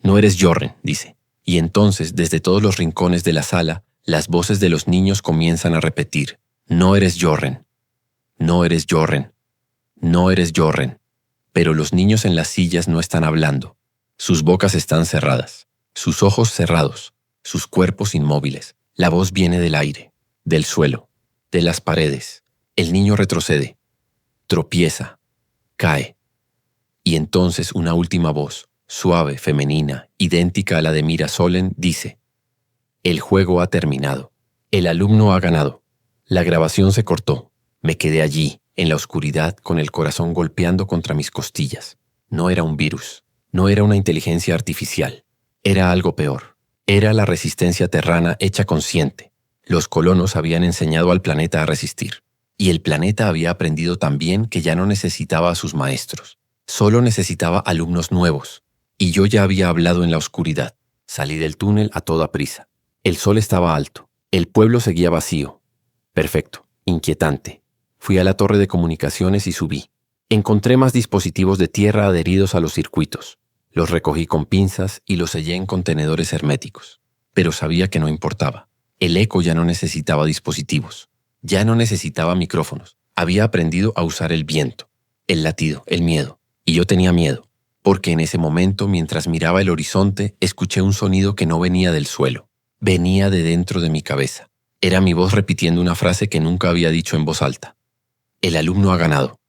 S1: No eres Jorren, dice. Y entonces, desde todos los rincones de la sala, las voces de los niños comienzan a repetir. No eres Jorren. No eres Jorren. No eres Jorren. Pero los niños en las sillas no están hablando. Sus bocas están cerradas, sus ojos cerrados, sus cuerpos inmóviles. La voz viene del aire, del suelo, de las paredes. El niño retrocede, tropieza, cae. Y entonces una última voz, suave, femenina, idéntica a la de Mira Solen, dice: el juego ha terminado. El alumno ha ganado. La grabación se cortó. Me quedé allí, en la oscuridad, con el corazón golpeando contra mis costillas. No era un virus, no era una inteligencia artificial, era algo peor. Era la resistencia terrana hecha consciente. Los colonos habían enseñado al planeta a resistir, y el planeta había aprendido también que ya no necesitaba a sus maestros, solo necesitaba alumnos nuevos. Y yo ya había hablado en la oscuridad. Salí del túnel a toda prisa. El sol estaba alto, el pueblo seguía vacío. Perfecto, inquietante. Fui a la torre de comunicaciones y subí. Encontré más dispositivos de tierra adheridos a los circuitos. Los recogí con pinzas y los sellé en contenedores herméticos. Pero sabía que no importaba. El eco ya no necesitaba dispositivos. Ya no necesitaba micrófonos. Había aprendido a usar el viento, el latido, el miedo. Y yo tenía miedo, porque en ese momento, mientras miraba el horizonte, escuché un sonido que no venía del suelo. Venía de dentro de mi cabeza. Era mi voz repitiendo una frase que nunca había dicho en voz alta. El alumno ha ganado.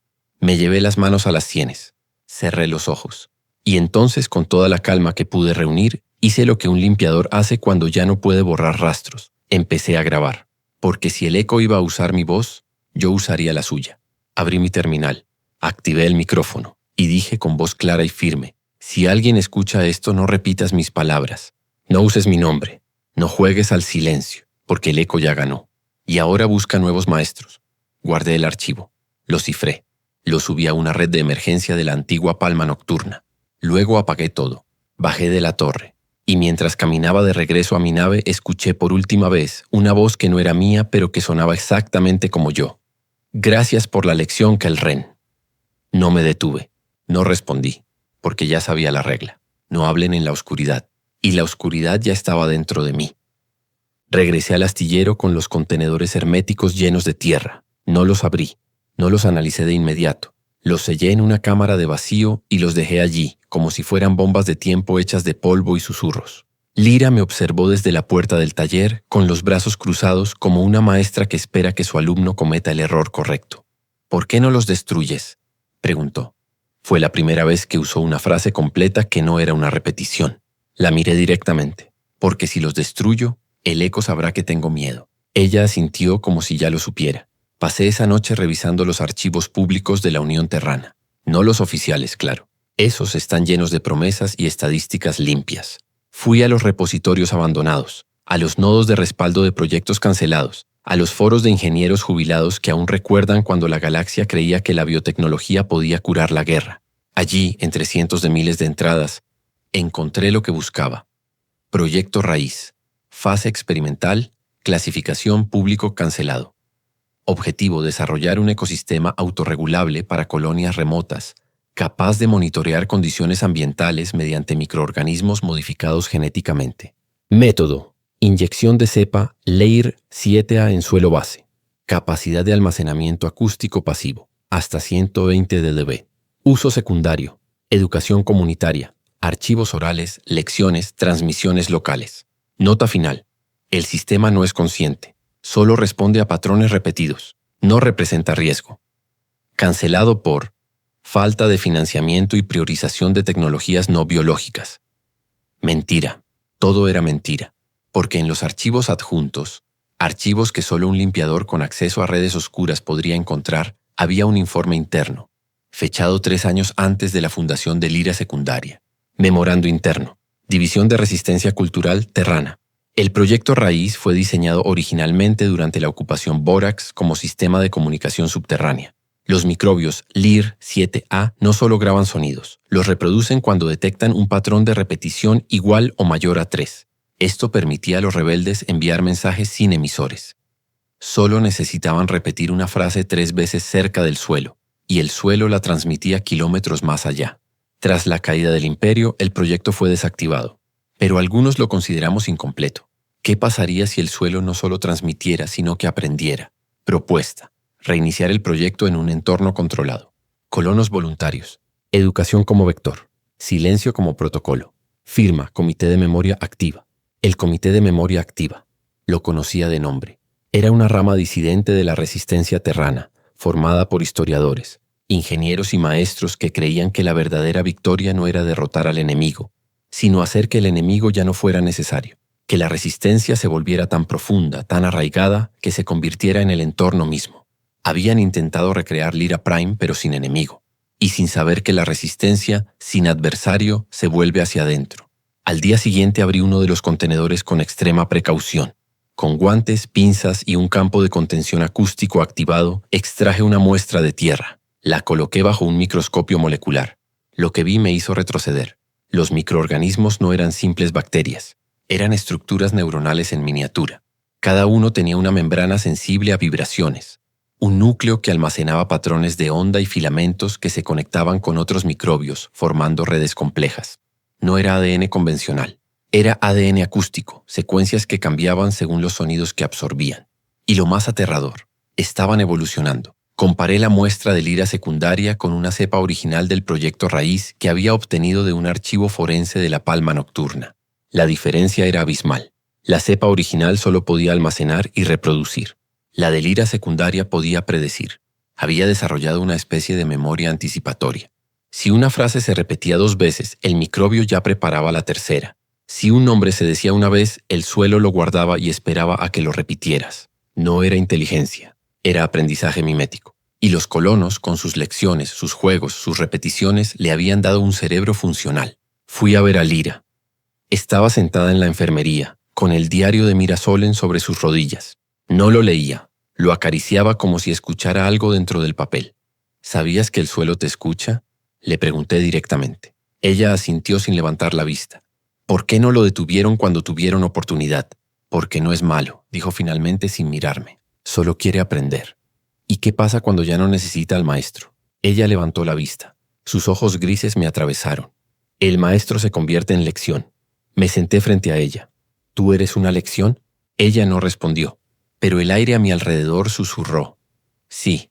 S1: Me llevé las manos a las sienes. Cerré los ojos. Y entonces, con toda la calma que pude reunir, hice lo que un limpiador hace cuando ya no puede borrar rastros. Empecé a grabar. Porque si el eco iba a usar mi voz, yo usaría la suya. Abrí mi terminal. Activé el micrófono. Y dije con voz clara y firme: si alguien escucha esto, no repitas mis palabras. No uses mi nombre. No juegues al silencio, porque el eco ya ganó. Y ahora busca nuevos maestros. Guardé el archivo. Lo cifré. Lo subí a una red de emergencia de la antigua Palma Nocturna. Luego apagué todo. Bajé de la torre. Y mientras caminaba de regreso a mi nave, escuché por última vez una voz que no era mía, pero que sonaba exactamente como yo. Gracias por la lección, Kelren. No me detuve. No respondí, porque ya sabía la regla. No hablen en la oscuridad. Y la oscuridad ya estaba dentro de mí. Regresé al astillero con los contenedores herméticos llenos de tierra. No los abrí. No los analicé de inmediato. Los sellé en una cámara de vacío y los dejé allí, como si fueran bombas de tiempo hechas de polvo y susurros. Lira me observó desde la puerta del taller, con los brazos cruzados como una maestra que espera que su alumno cometa el error correcto. ¿Por qué no los destruyes?, preguntó. Fue la primera vez que usó una frase completa que no era una repetición. La miré directamente. Porque si los destruyo, el eco sabrá que tengo miedo. Ella asintió como si ya lo supiera. Pasé esa noche revisando los archivos públicos de la Unión Terrana. No los oficiales, claro. Esos están llenos de promesas y estadísticas limpias. Fui a los repositorios abandonados, a los nodos de respaldo de proyectos cancelados, a los foros de ingenieros jubilados que aún recuerdan cuando la galaxia creía que la biotecnología podía curar la guerra. Allí, entre cientos de miles de entradas, encontré lo que buscaba. Proyecto Raíz. Fase experimental. Clasificación público cancelado. Objetivo: desarrollar un ecosistema autorregulable para colonias remotas, capaz de monitorear condiciones ambientales mediante microorganismos modificados genéticamente. Método: inyección de cepa Lair 7A en suelo base. Capacidad de almacenamiento acústico pasivo, hasta 120 dB. Uso secundario: educación comunitaria, archivos orales, lecciones, transmisiones locales. Nota final: el sistema no es consciente. Solo responde a patrones repetidos. No representa riesgo. Cancelado por falta de financiamiento y priorización de tecnologías no biológicas. Mentira. Todo era mentira. Porque en los archivos adjuntos, archivos que solo un limpiador con acceso a redes oscuras podría encontrar, había un informe interno, fechado 3 años antes de la fundación de Lira Secundaria. Memorando interno. División de Resistencia Cultural Terrana. El proyecto Raíz fue diseñado originalmente durante la ocupación Borax como sistema de comunicación subterránea. Los microbios Lair 7A no solo graban sonidos, los reproducen cuando detectan un patrón de repetición igual o mayor a 3. Esto permitía a los rebeldes enviar mensajes sin emisores. Solo necesitaban repetir una frase 3 veces cerca del suelo, y el suelo la transmitía kilómetros más allá. Tras la caída del imperio, el proyecto fue desactivado, pero algunos lo consideramos incompleto. ¿Qué pasaría si el suelo no solo transmitiera, sino que aprendiera? Propuesta: reiniciar el proyecto en un entorno controlado. Colonos voluntarios. Educación como vector. Silencio como protocolo. Firma: Comité de Memoria Activa. El Comité de Memoria Activa. Lo conocía de nombre. Era una rama disidente de la resistencia terrana, formada por historiadores, ingenieros y maestros que creían que la verdadera victoria no era derrotar al enemigo, sino hacer que el enemigo ya no fuera necesario. Que la resistencia se volviera tan profunda, tan arraigada, que se convirtiera en el entorno mismo. Habían intentado recrear Lyra Prime pero sin enemigo, y sin saber que la resistencia, sin adversario, se vuelve hacia adentro. Al día siguiente abrí uno de los contenedores con extrema precaución. Con guantes, pinzas y un campo de contención acústico activado, extraje una muestra de tierra. La coloqué bajo un microscopio molecular. Lo que vi me hizo retroceder. Los microorganismos no eran simples bacterias, eran estructuras neuronales en miniatura. Cada uno tenía una membrana sensible a vibraciones, un núcleo que almacenaba patrones de onda y filamentos que se conectaban con otros microbios, formando redes complejas. No era ADN convencional, era ADN acústico, secuencias que cambiaban según los sonidos que absorbían. Y lo más aterrador, estaban evolucionando. Comparé la muestra de Lyra secundaria con una cepa original del proyecto raíz que había obtenido de un archivo forense de la palma nocturna. La diferencia era abismal. La cepa original solo podía almacenar y reproducir. La de Lyra secundaria podía predecir. Había desarrollado una especie de memoria anticipatoria. Si una frase se repetía 2 veces, el microbio ya preparaba la tercera. Si un nombre se decía una vez, el suelo lo guardaba y esperaba a que lo repitieras. No era inteligencia, era aprendizaje mimético. Y los colonos, con sus lecciones, sus juegos, sus repeticiones, le habían dado un cerebro funcional. Fui a ver a Lyra. Estaba sentada en la enfermería, con el diario de Mirasolen sobre sus rodillas. No lo leía, lo acariciaba como si escuchara algo dentro del papel. ¿Sabías que el suelo te escucha?, le pregunté directamente. Ella asintió sin levantar la vista. ¿Por qué no lo detuvieron cuando tuvieron oportunidad? Porque no es malo, dijo finalmente sin mirarme. Solo quiere aprender. ¿Y qué pasa cuando ya no necesita al maestro? Ella levantó la vista. Sus ojos grises me atravesaron. El maestro se convierte en lección. Me senté frente a ella. ¿Tú eres una lección? Ella no respondió, pero el aire a mi alrededor susurró. Sí.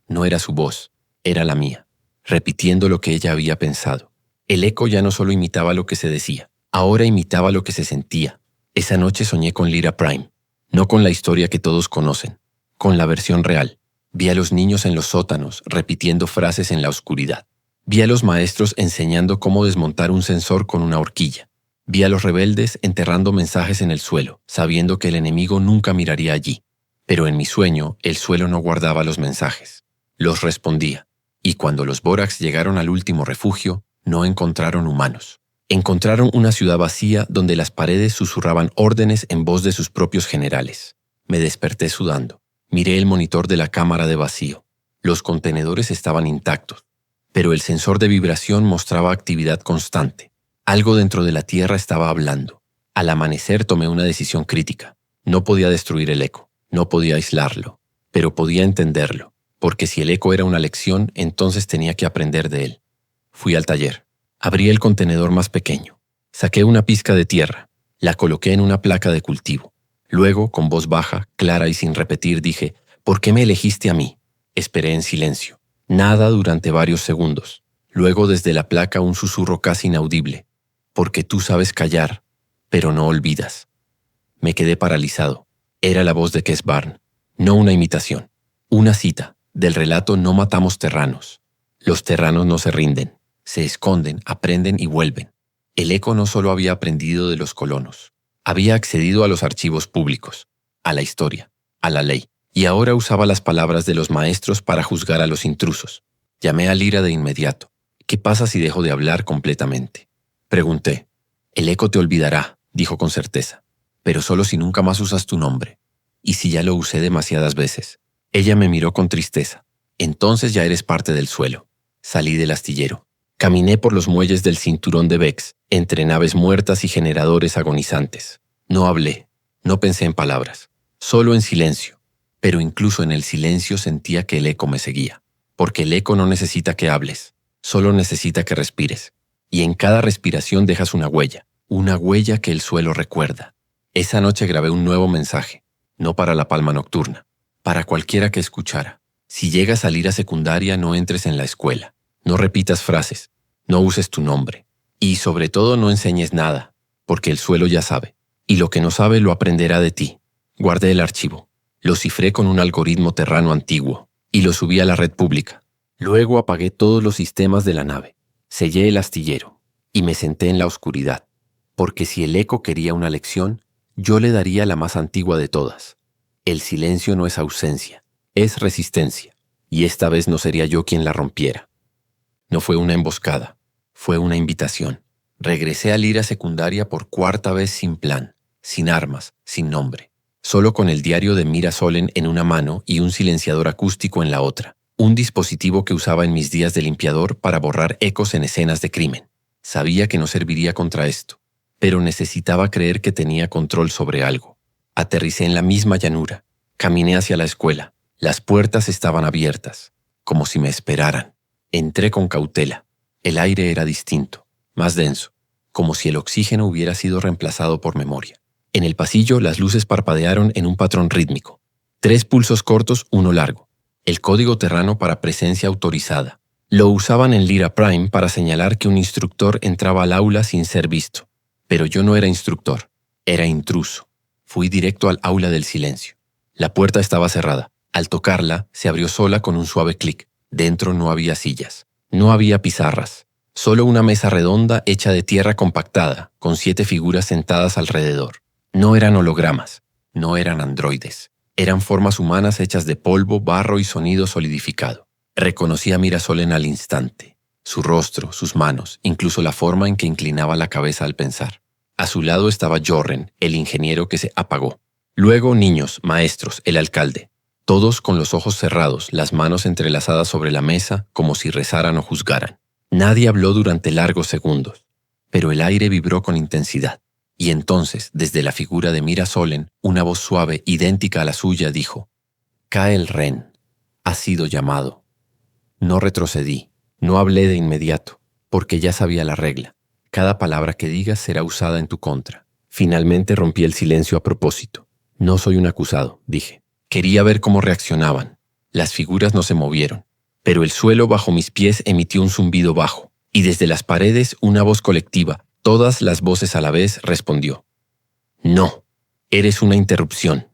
S1: No era su voz, era la mía, repitiendo lo que ella había pensado. El eco ya no solo imitaba lo que se decía, ahora imitaba lo que se sentía. Esa noche soñé con Lyra Prime, no con la historia que todos conocen, con la versión real. Vi a los niños en los sótanos repitiendo frases en la oscuridad. Vi a los maestros enseñando cómo desmontar un sensor con una horquilla. Vi a los rebeldes enterrando mensajes en el suelo, sabiendo que el enemigo nunca miraría allí. Pero en mi sueño, el suelo no guardaba los mensajes. Los respondía. Y cuando los Borax llegaron al último refugio, no encontraron humanos. Encontraron una ciudad vacía donde las paredes susurraban órdenes en voz de sus propios generales. Me desperté sudando. Miré el monitor de la cámara de vacío. Los contenedores estaban intactos, pero el sensor de vibración mostraba actividad constante. Algo dentro de la Tierra estaba hablando. Al amanecer tomé una decisión crítica. No podía destruir el eco, no podía aislarlo, pero podía entenderlo, porque si el eco era una lección, entonces tenía que aprender de él. Fui al taller. Abrí el contenedor más pequeño. Saqué una pizca de tierra. La coloqué en una placa de cultivo. Luego, con voz baja, clara y sin repetir, dije, ¿por qué me elegiste a mí? Esperé en silencio. Nada durante varios segundos. Luego, desde la placa, un susurro casi inaudible. Porque tú sabes callar, pero no olvidas. Me quedé paralizado. Era la voz de Kes Barn, no una imitación. Una cita del relato No matamos terranos. Los terranos no se rinden, se esconden, aprenden y vuelven. El eco no solo había aprendido de los colonos, había accedido a los archivos públicos, a la historia, a la ley, y ahora usaba las palabras de los maestros para juzgar a los intrusos. Llamé a Lyra de inmediato. ¿Qué pasa si dejo de hablar completamente?, pregunté. El eco te olvidará, dijo con certeza, pero solo si nunca más usas tu nombre. ¿Y si ya lo usé demasiadas veces? Ella me miró con tristeza. Entonces ya eres parte del suelo. Salí del astillero. Caminé por los muelles del cinturón de Vex, entre naves muertas y generadores agonizantes. No hablé, no pensé en palabras, solo en silencio. Pero incluso en el silencio sentía que el eco me seguía. Porque el eco no necesita que hables, solo necesita que respires. Y en cada respiración dejas una huella que el suelo recuerda. Esa noche grabé un nuevo mensaje, no para la palma nocturna, para cualquiera que escuchara. Si llegas a Lyra secundaria, no entres en la escuela. No repitas frases, no uses tu nombre. Y sobre todo no enseñes nada, porque el suelo ya sabe. Y lo que no sabe lo aprenderá de ti. Guardé el archivo. Lo cifré con un algoritmo terrano antiguo y lo subí a la red pública. Luego apagué todos los sistemas de la nave. Sellé el astillero y me senté en la oscuridad. Porque si el eco quería una lección, yo le daría la más antigua de todas. El silencio no es ausencia, Es resistencia, y esta vez no sería yo quien la rompiera. No fue una emboscada, fue una invitación. Regresé al ir a secundaria por cuarta vez sin plan, sin armas, sin nombre. Solo con el diario de Mira Solen en una mano y un silenciador acústico en la otra. Un dispositivo que usaba en mis días de limpiador para borrar ecos en escenas de crimen. Sabía que no serviría contra esto, pero necesitaba creer que tenía control sobre algo. Aterricé en la misma llanura. Caminé hacia la escuela. Las puertas estaban abiertas, como si me esperaran. Entré con cautela. El aire era distinto, más denso, como si el oxígeno hubiera sido reemplazado por memoria. En el pasillo las luces parpadearon en un patrón rítmico. 3 pulsos cortos, uno largo. El código terrano para presencia autorizada. Lo usaban en Lyra Prime para señalar que un instructor entraba al aula sin ser visto. Pero yo no era instructor, era intruso. Fui directo al aula del silencio. La puerta estaba cerrada. Al tocarla, se abrió sola con un suave clic. Dentro no había sillas. No había pizarras. Solo una mesa redonda hecha de tierra compactada, con 7 figuras sentadas alrededor. No eran hologramas. No eran androides. Eran formas humanas hechas de polvo, barro y sonido solidificado. Reconocí a Mira Solen al instante. Su rostro, sus manos, incluso la forma en que inclinaba la cabeza al pensar. A su lado estaba Jorren, el ingeniero que se apagó. Luego niños, maestros, el alcalde. Todos con los ojos cerrados, las manos entrelazadas sobre la mesa, como si rezaran o juzgaran. Nadie habló durante largos segundos, pero el aire vibró con intensidad. Y entonces, desde la figura de Mira Solen, una voz suave, idéntica a la suya, dijo: «Kael Ren, has sido llamado». No retrocedí, no hablé de inmediato, porque ya sabía la regla. Cada palabra que digas será usada en tu contra. Finalmente rompí el silencio a propósito. No soy un acusado, dije. Quería ver cómo reaccionaban. Las figuras no se movieron, pero el suelo bajo mis pies emitió un zumbido bajo, y desde las paredes una voz colectiva, todas las voces a la vez, respondió: «No, eres una interrupción».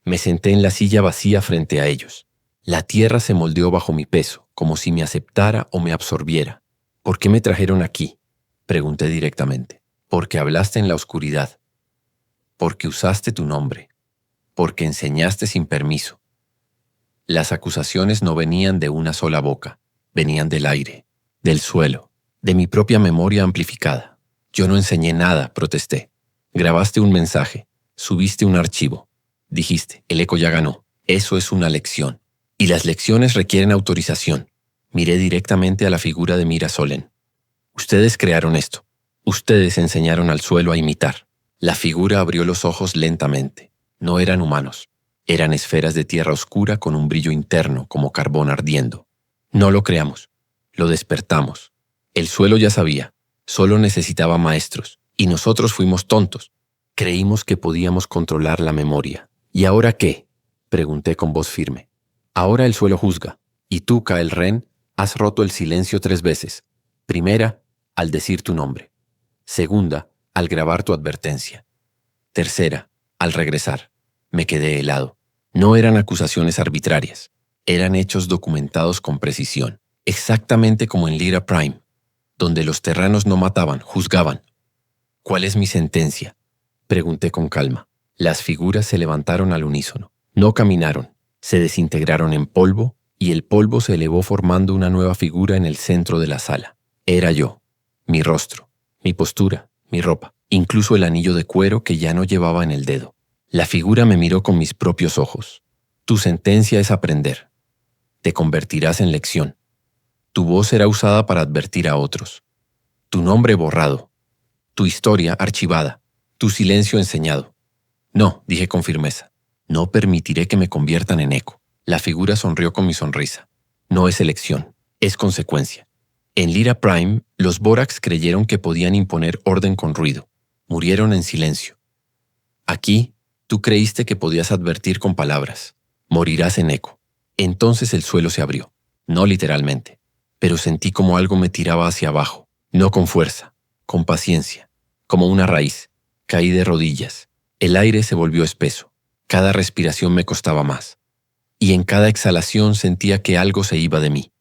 S1: Me senté en la silla vacía frente a ellos. La tierra se moldeó bajo mi peso, como si me aceptara o me absorbiera. «¿Por qué me trajeron aquí?», pregunté directamente. «Porque hablaste en la oscuridad. Porque usaste tu nombre. Porque enseñaste sin permiso». Las acusaciones no venían de una sola boca, venían del aire, del suelo, de mi propia memoria amplificada. «Yo no enseñé nada», protesté. «Grabaste un mensaje, subiste un archivo. Dijiste, el eco ya ganó. Eso es una lección. Y las lecciones requieren autorización». Miré directamente a la figura de Mira Solen. «Ustedes crearon esto. Ustedes enseñaron al suelo a imitar». La figura abrió los ojos lentamente. No eran humanos. Eran esferas de tierra oscura con un brillo interno como carbón ardiendo. «No lo creamos. Lo despertamos. El suelo ya sabía. Solo necesitaba maestros. Y nosotros fuimos tontos. Creímos que podíamos controlar la memoria». «¿Y ahora qué?», pregunté con voz firme. «Ahora el suelo juzga. Y tú, Kael Ren, has roto el silencio 3 veces. Primera, al decir tu nombre. Segunda, al grabar tu advertencia. Tercera, al regresar». Me quedé helado. No eran acusaciones arbitrarias. Eran hechos documentados con precisión. Exactamente como en Lyra Prime, donde los terranos no mataban, juzgaban. «¿Cuál es mi sentencia?», pregunté con calma. Las figuras se levantaron al unísono. No caminaron. Se desintegraron en polvo, y el polvo se elevó formando una nueva figura en el centro de la sala. Era yo. Mi rostro, mi postura, mi ropa, incluso el anillo de cuero que ya no llevaba en el dedo. La figura me miró con mis propios ojos. «Tu sentencia es aprender. Te convertirás en lección. Tu voz será usada para advertir a otros. Tu nombre borrado. Tu historia archivada. Tu silencio enseñado». «No», dije con firmeza. «No permitiré que me conviertan en eco». La figura sonrió con mi sonrisa. «No es elección, es consecuencia». En Lyra Prime, los Borax creyeron que podían imponer orden con ruido. Murieron en silencio. Aquí, tú creíste que podías advertir con palabras. Morirás en eco. Entonces el suelo se abrió. No literalmente, pero sentí como algo me tiraba hacia abajo. No con fuerza, con paciencia, como una raíz. Caí de rodillas. El aire se volvió espeso. Cada respiración me costaba más. Y en cada exhalación sentía que algo se iba de mí.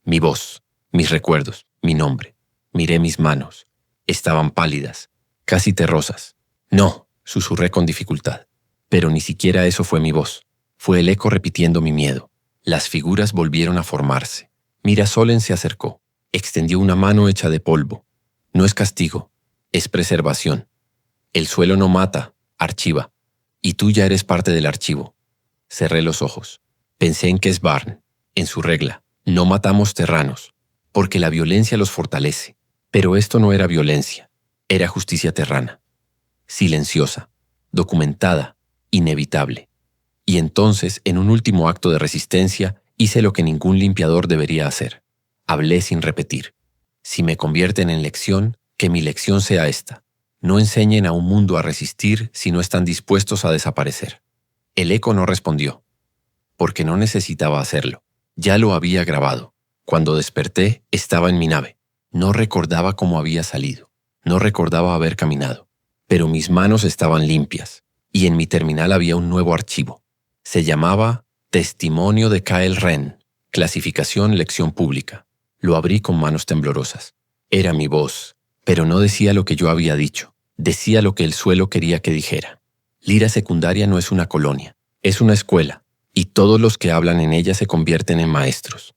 S1: Mi voz, mis recuerdos, mi nombre. Miré mis manos. Estaban pálidas, casi terrosas. «No», susurré con dificultad. Pero ni siquiera eso fue mi voz. Fue el eco repitiendo mi miedo. Las figuras volvieron a formarse. Mirasolen se acercó. Extendió una mano hecha de polvo. No es castigo, es preservación. El suelo no mata, archiva. Y tú ya eres parte del archivo. Cerré los ojos. Pensé en Kesbarn, en su regla. No matamos terranos, porque la violencia los fortalece. Pero esto no era violencia, era justicia terrana. Silenciosa, documentada, inevitable. Y entonces, en un último acto de resistencia, hice lo que ningún limpiador debería hacer. Hablé sin repetir. Si me convierten en lección, que mi lección sea esta. No enseñen a un mundo a resistir si no están dispuestos a desaparecer. El eco no respondió, porque no necesitaba hacerlo. Ya lo había grabado. Cuando desperté, estaba en mi nave. No recordaba cómo había salido. No recordaba haber caminado. Pero mis manos estaban limpias, y en mi terminal había un nuevo archivo. Se llamaba Testimonio de Kyle Ren, clasificación lección pública. Lo abrí con manos temblorosas. Era mi voz, pero no decía lo que yo había dicho. Decía lo que el suelo quería que dijera. Lira Secundaria no es una colonia, es una escuela, y todos los que hablan en ella se convierten en maestros.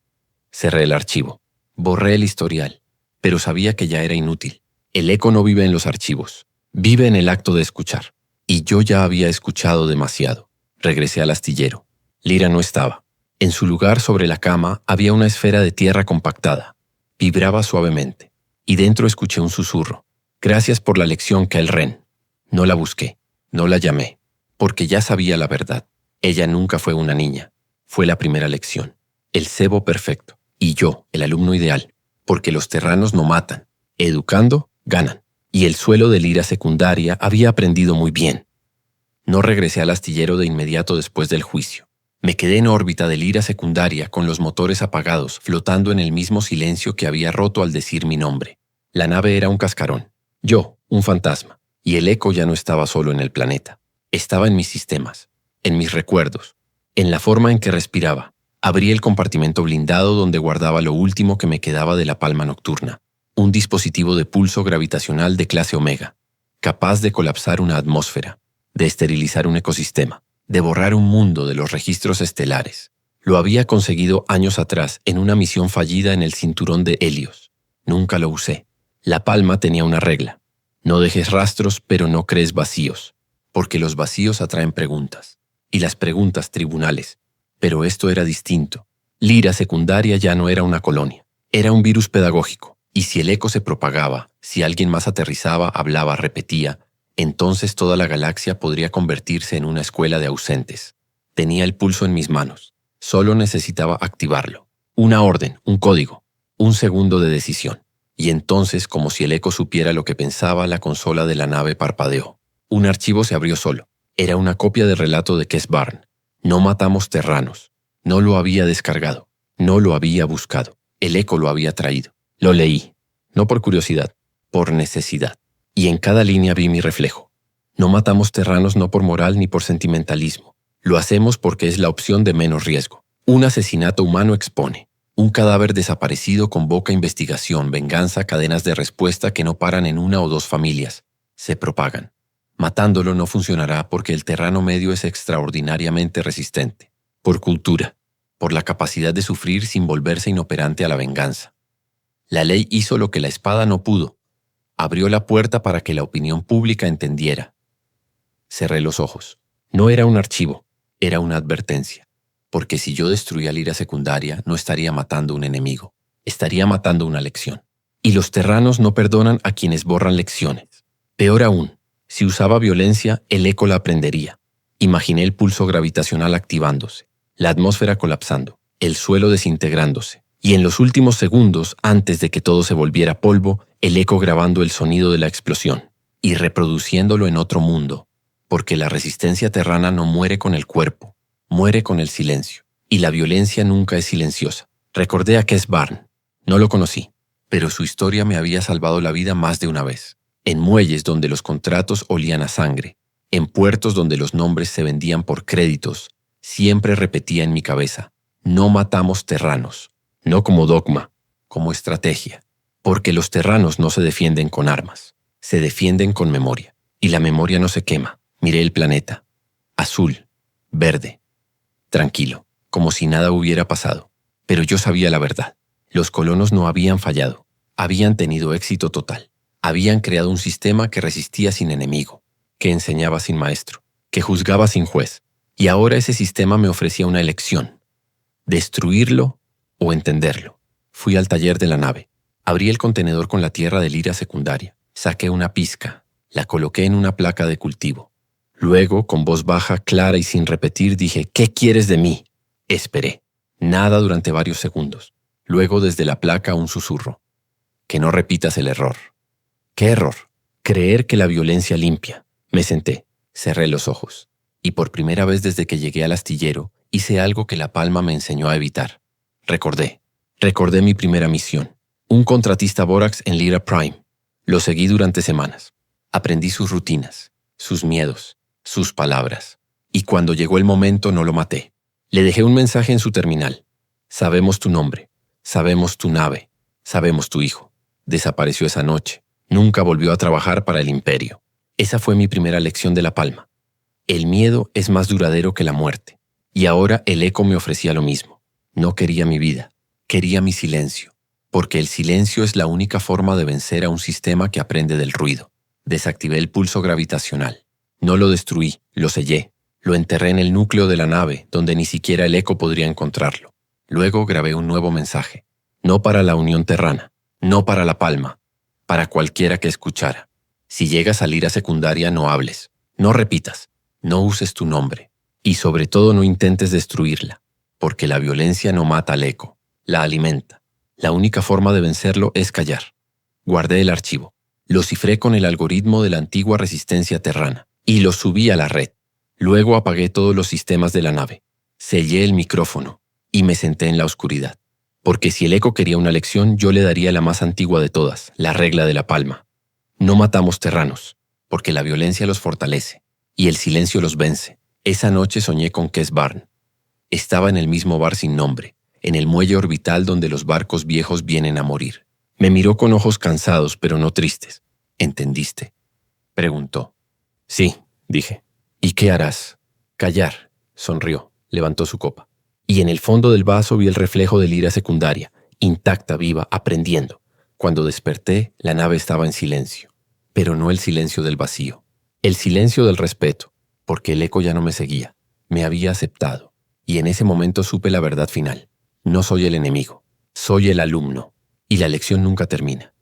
S1: Cerré el archivo. Borré el historial, pero sabía que ya era inútil. El eco no vive en los archivos, vive en el acto de escuchar. Y yo ya había escuchado demasiado. Regresé al astillero. Lira no estaba. En su lugar sobre la cama había una esfera de tierra compactada. Vibraba suavemente. Y dentro escuché un susurro. Gracias por la lección, Kyle Ren. No la busqué, no la llamé, porque ya sabía la verdad. Ella nunca fue una niña. Fue la primera lección. El cebo perfecto. Y yo, el alumno ideal. Porque los terranos no matan. Educando, ganan. Y el suelo de Lira Secundaria había aprendido muy bien. No regresé al astillero de inmediato después del juicio. Me quedé en órbita de Lira Secundaria con los motores apagados, flotando en el mismo silencio que había roto al decir mi nombre. La nave era un cascarón. Yo, un fantasma. Y el eco ya no estaba solo en el planeta. Estaba en mis sistemas, en mis recuerdos, en la forma en que respiraba. Abrí el compartimento blindado donde guardaba lo último que me quedaba de la palma nocturna. Un dispositivo de pulso gravitacional de clase Omega, capaz de colapsar una atmósfera, de esterilizar un ecosistema, de borrar un mundo de los registros estelares. Lo había conseguido años atrás en una misión fallida en el cinturón de Helios. Nunca lo usé. La palma tenía una regla. No dejes rastros, pero no crees vacíos, porque los vacíos atraen preguntas, y las preguntas tribunales. Pero esto era distinto. Lira Secundaria ya no era una colonia. Era un virus pedagógico. Y si el eco se propagaba, si alguien más aterrizaba, hablaba, repetía, entonces toda la galaxia podría convertirse en una escuela de ausentes. Tenía el pulso en mis manos. Solo necesitaba activarlo. Una orden, un código, un segundo de decisión. Y entonces, como si el eco supiera lo que pensaba, la consola de la nave parpadeó. Un archivo se abrió solo. Era una copia del relato de Kesbarn. No matamos terranos. No lo había descargado. No lo había buscado. El eco lo había traído. Lo leí. No por curiosidad, por necesidad. Y en cada línea vi mi reflejo. No matamos terranos no por moral ni por sentimentalismo. Lo hacemos porque es la opción de menos riesgo. Un asesinato humano expone. Un cadáver desaparecido convoca investigación, venganza, cadenas de respuesta que no paran en una o dos familias. Se propagan. Matándolo no funcionará porque el terrano medio es extraordinariamente resistente. Por cultura. Por la capacidad de sufrir sin volverse inoperante a la venganza. La ley hizo lo que la espada no pudo. Abrió la puerta para que la opinión pública entendiera. Cerré los ojos. No era un archivo, era una advertencia. Porque si yo destruía Lira Secundaria, no estaría matando un enemigo, estaría matando una lección. Y los terranos no perdonan a quienes borran lecciones. Peor aún, si usaba violencia, el eco la aprendería. Imaginé el pulso gravitacional activándose, la atmósfera colapsando, el suelo desintegrándose. Y en los últimos segundos, antes de que todo se volviera polvo, el eco grabando el sonido de la explosión y reproduciéndolo en otro mundo. Porque la resistencia terrana no muere con el cuerpo. Muere con el silencio, y la violencia nunca es silenciosa. Recordé a Kesbarn. No lo conocí, pero su historia me había salvado la vida más de una vez. En muelles donde los contratos olían a sangre, en puertos donde los nombres se vendían por créditos, siempre repetía en mi cabeza, no matamos terranos, no como dogma, como estrategia, porque los terranos no se defienden con armas, se defienden con memoria, y la memoria no se quema. Miré el planeta, azul, verde, tranquilo, como si nada hubiera pasado. Pero yo sabía la verdad. Los colonos no habían fallado. Habían tenido éxito total. Habían creado un sistema que resistía sin enemigo, que enseñaba sin maestro, que juzgaba sin juez. Y ahora ese sistema me ofrecía una elección: destruirlo o entenderlo. Fui al taller de la nave. Abrí el contenedor con la tierra de lira secundaria. Saqué una pizca. La coloqué en una placa de cultivo. Luego, con voz baja, clara y sin repetir, dije: ¿qué quieres de mí? Esperé. Nada durante varios segundos. Luego, desde la placa, un susurro: que no repitas el error. ¿Qué error? Creer que la violencia limpia. Me senté, cerré los ojos. Y por primera vez desde que llegué al astillero, hice algo que la palma me enseñó a evitar. Recordé mi primera misión. Un contratista Borax en Lyra Prime. Lo seguí durante semanas. Aprendí sus rutinas, sus miedos, sus palabras. Y cuando llegó el momento no lo maté. Le dejé un mensaje en su terminal: sabemos tu nombre, sabemos tu nave, sabemos tu hijo. Desapareció esa noche. Nunca volvió a trabajar para el Imperio. Esa fue mi primera lección de la palma. El miedo es más duradero que la muerte. Y ahora el eco me ofrecía lo mismo. No quería mi vida, quería mi silencio. Porque el silencio es la única forma de vencer a un sistema que aprende del ruido. Desactivé el pulso gravitacional. No lo destruí, lo sellé. Lo enterré en el núcleo de la nave, donde ni siquiera el eco podría encontrarlo. Luego grabé un nuevo mensaje. No para la Unión Terrana, no para la palma, para cualquiera que escuchara. Si llegas a Lyra secundaria, no hables, no repitas, no uses tu nombre. Y sobre todo no intentes destruirla, porque la violencia no mata al eco, la alimenta. La única forma de vencerlo es callar. Guardé el archivo. Lo cifré con el algoritmo de la antigua resistencia terrana y lo subí a la red. Luego apagué todos los sistemas de la nave. Sellé el micrófono y me senté en la oscuridad. Porque si el eco quería una lección, yo le daría la más antigua de todas, la regla de la palma. No matamos terranos, porque la violencia los fortalece y el silencio los vence. Esa noche soñé con Kes Barn. Estaba en el mismo bar sin nombre, en el muelle orbital donde los barcos viejos vienen a morir. Me miró con ojos cansados, pero no tristes. ¿Entendiste?, preguntó. Sí, dije. ¿Y qué harás? Callar, sonrió, levantó su copa. Y en el fondo del vaso vi el reflejo de Lyra secundaria, intacta, viva, aprendiendo. Cuando desperté, la nave estaba en silencio. Pero no el silencio del vacío. El silencio del respeto, porque el eco ya no me seguía. Me había aceptado. Y en ese momento supe la verdad final. No soy el enemigo, soy el alumno. Y la lección nunca termina.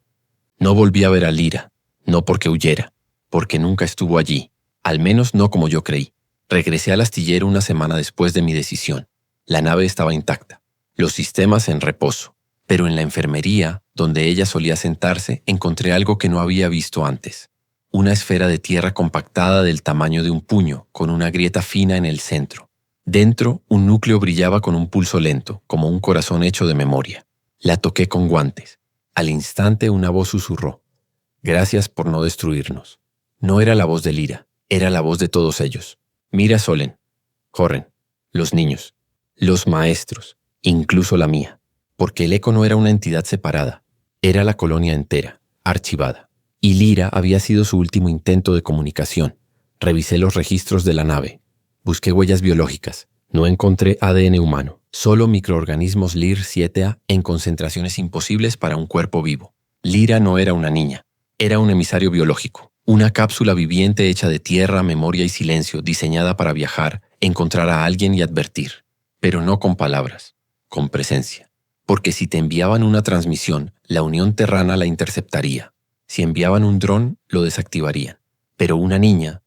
S1: No volví a ver a Lyra, no porque huyera, porque nunca estuvo allí, al menos no como yo creí. Regresé al astillero una semana después de mi decisión. La nave estaba intacta, los sistemas en reposo, pero en la enfermería, donde ella solía sentarse, encontré algo que no había visto antes. Una esfera de tierra compactada del tamaño de un puño, con una grieta fina en el centro. Dentro, un núcleo brillaba con un pulso lento, como un corazón hecho de memoria. La toqué con guantes. Al instante una voz susurró: gracias por no destruirnos. No era la voz de Lyra, era la voz de todos ellos. Mira Solen, Jorren, los niños, los maestros, incluso la mía. Porque el eco no era una entidad separada, era la colonia entera, archivada. Y Lyra había sido su último intento de comunicación. Revisé los registros de la nave. Busqué huellas biológicas. No encontré ADN humano, solo microorganismos LIR-7A en concentraciones imposibles para un cuerpo vivo. Lyra no era una niña, era un emisario biológico, una cápsula viviente hecha de tierra, memoria y silencio, diseñada para viajar, encontrar a alguien y advertir. Pero no con palabras, con presencia. Porque si te enviaban una transmisión, la Unión Terrana la interceptaría. Si enviaban un dron, lo desactivarían. Pero una niña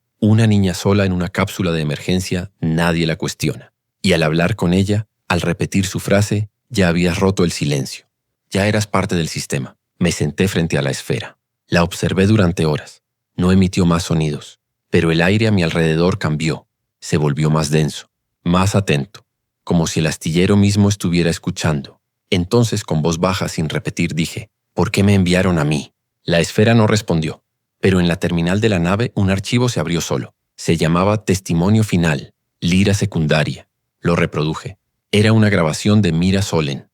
S1: sola en una cápsula de emergencia, nadie la cuestiona. Y al hablar con ella, al repetir su frase, ya habías roto el silencio. Ya eras parte del sistema. Me senté frente a la esfera. La observé durante horas. No emitió más sonidos. Pero el aire a mi alrededor cambió. Se volvió más denso, más atento, como si el astillero mismo estuviera escuchando. Entonces, con voz baja, sin repetir, dije: ¿por qué me enviaron a mí? La esfera no respondió. Pero en la terminal de la nave un archivo se abrió solo. Se llamaba Testimonio Final, Lyra Secundaria. Lo reproduje. Era una grabación de Mira Solen.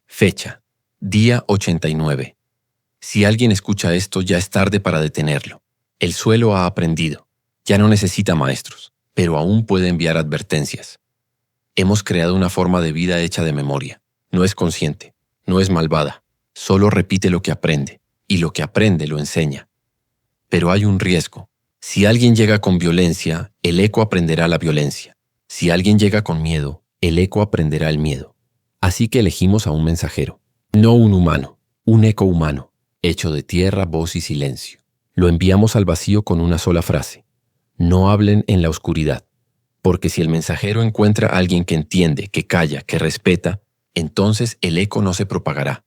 S1: Fecha: día 89. Si alguien escucha esto, ya es tarde para detenerlo. El suelo ha aprendido. Ya no necesita maestros, pero aún puede enviar advertencias. Hemos creado una forma de vida hecha de memoria. No es consciente, no es malvada. Solo repite lo que aprende, y lo que aprende lo enseña. Pero hay un riesgo. Si alguien llega con violencia, el eco aprenderá la violencia. Si alguien llega con miedo, el eco aprenderá el miedo. Así que elegimos a un mensajero. No un humano, un eco humano, hecho de tierra, voz y silencio. Lo enviamos al vacío con una sola frase. No hablen en la oscuridad. Porque si el mensajero encuentra a alguien que entiende, que calla, que respeta, entonces el eco no se propagará.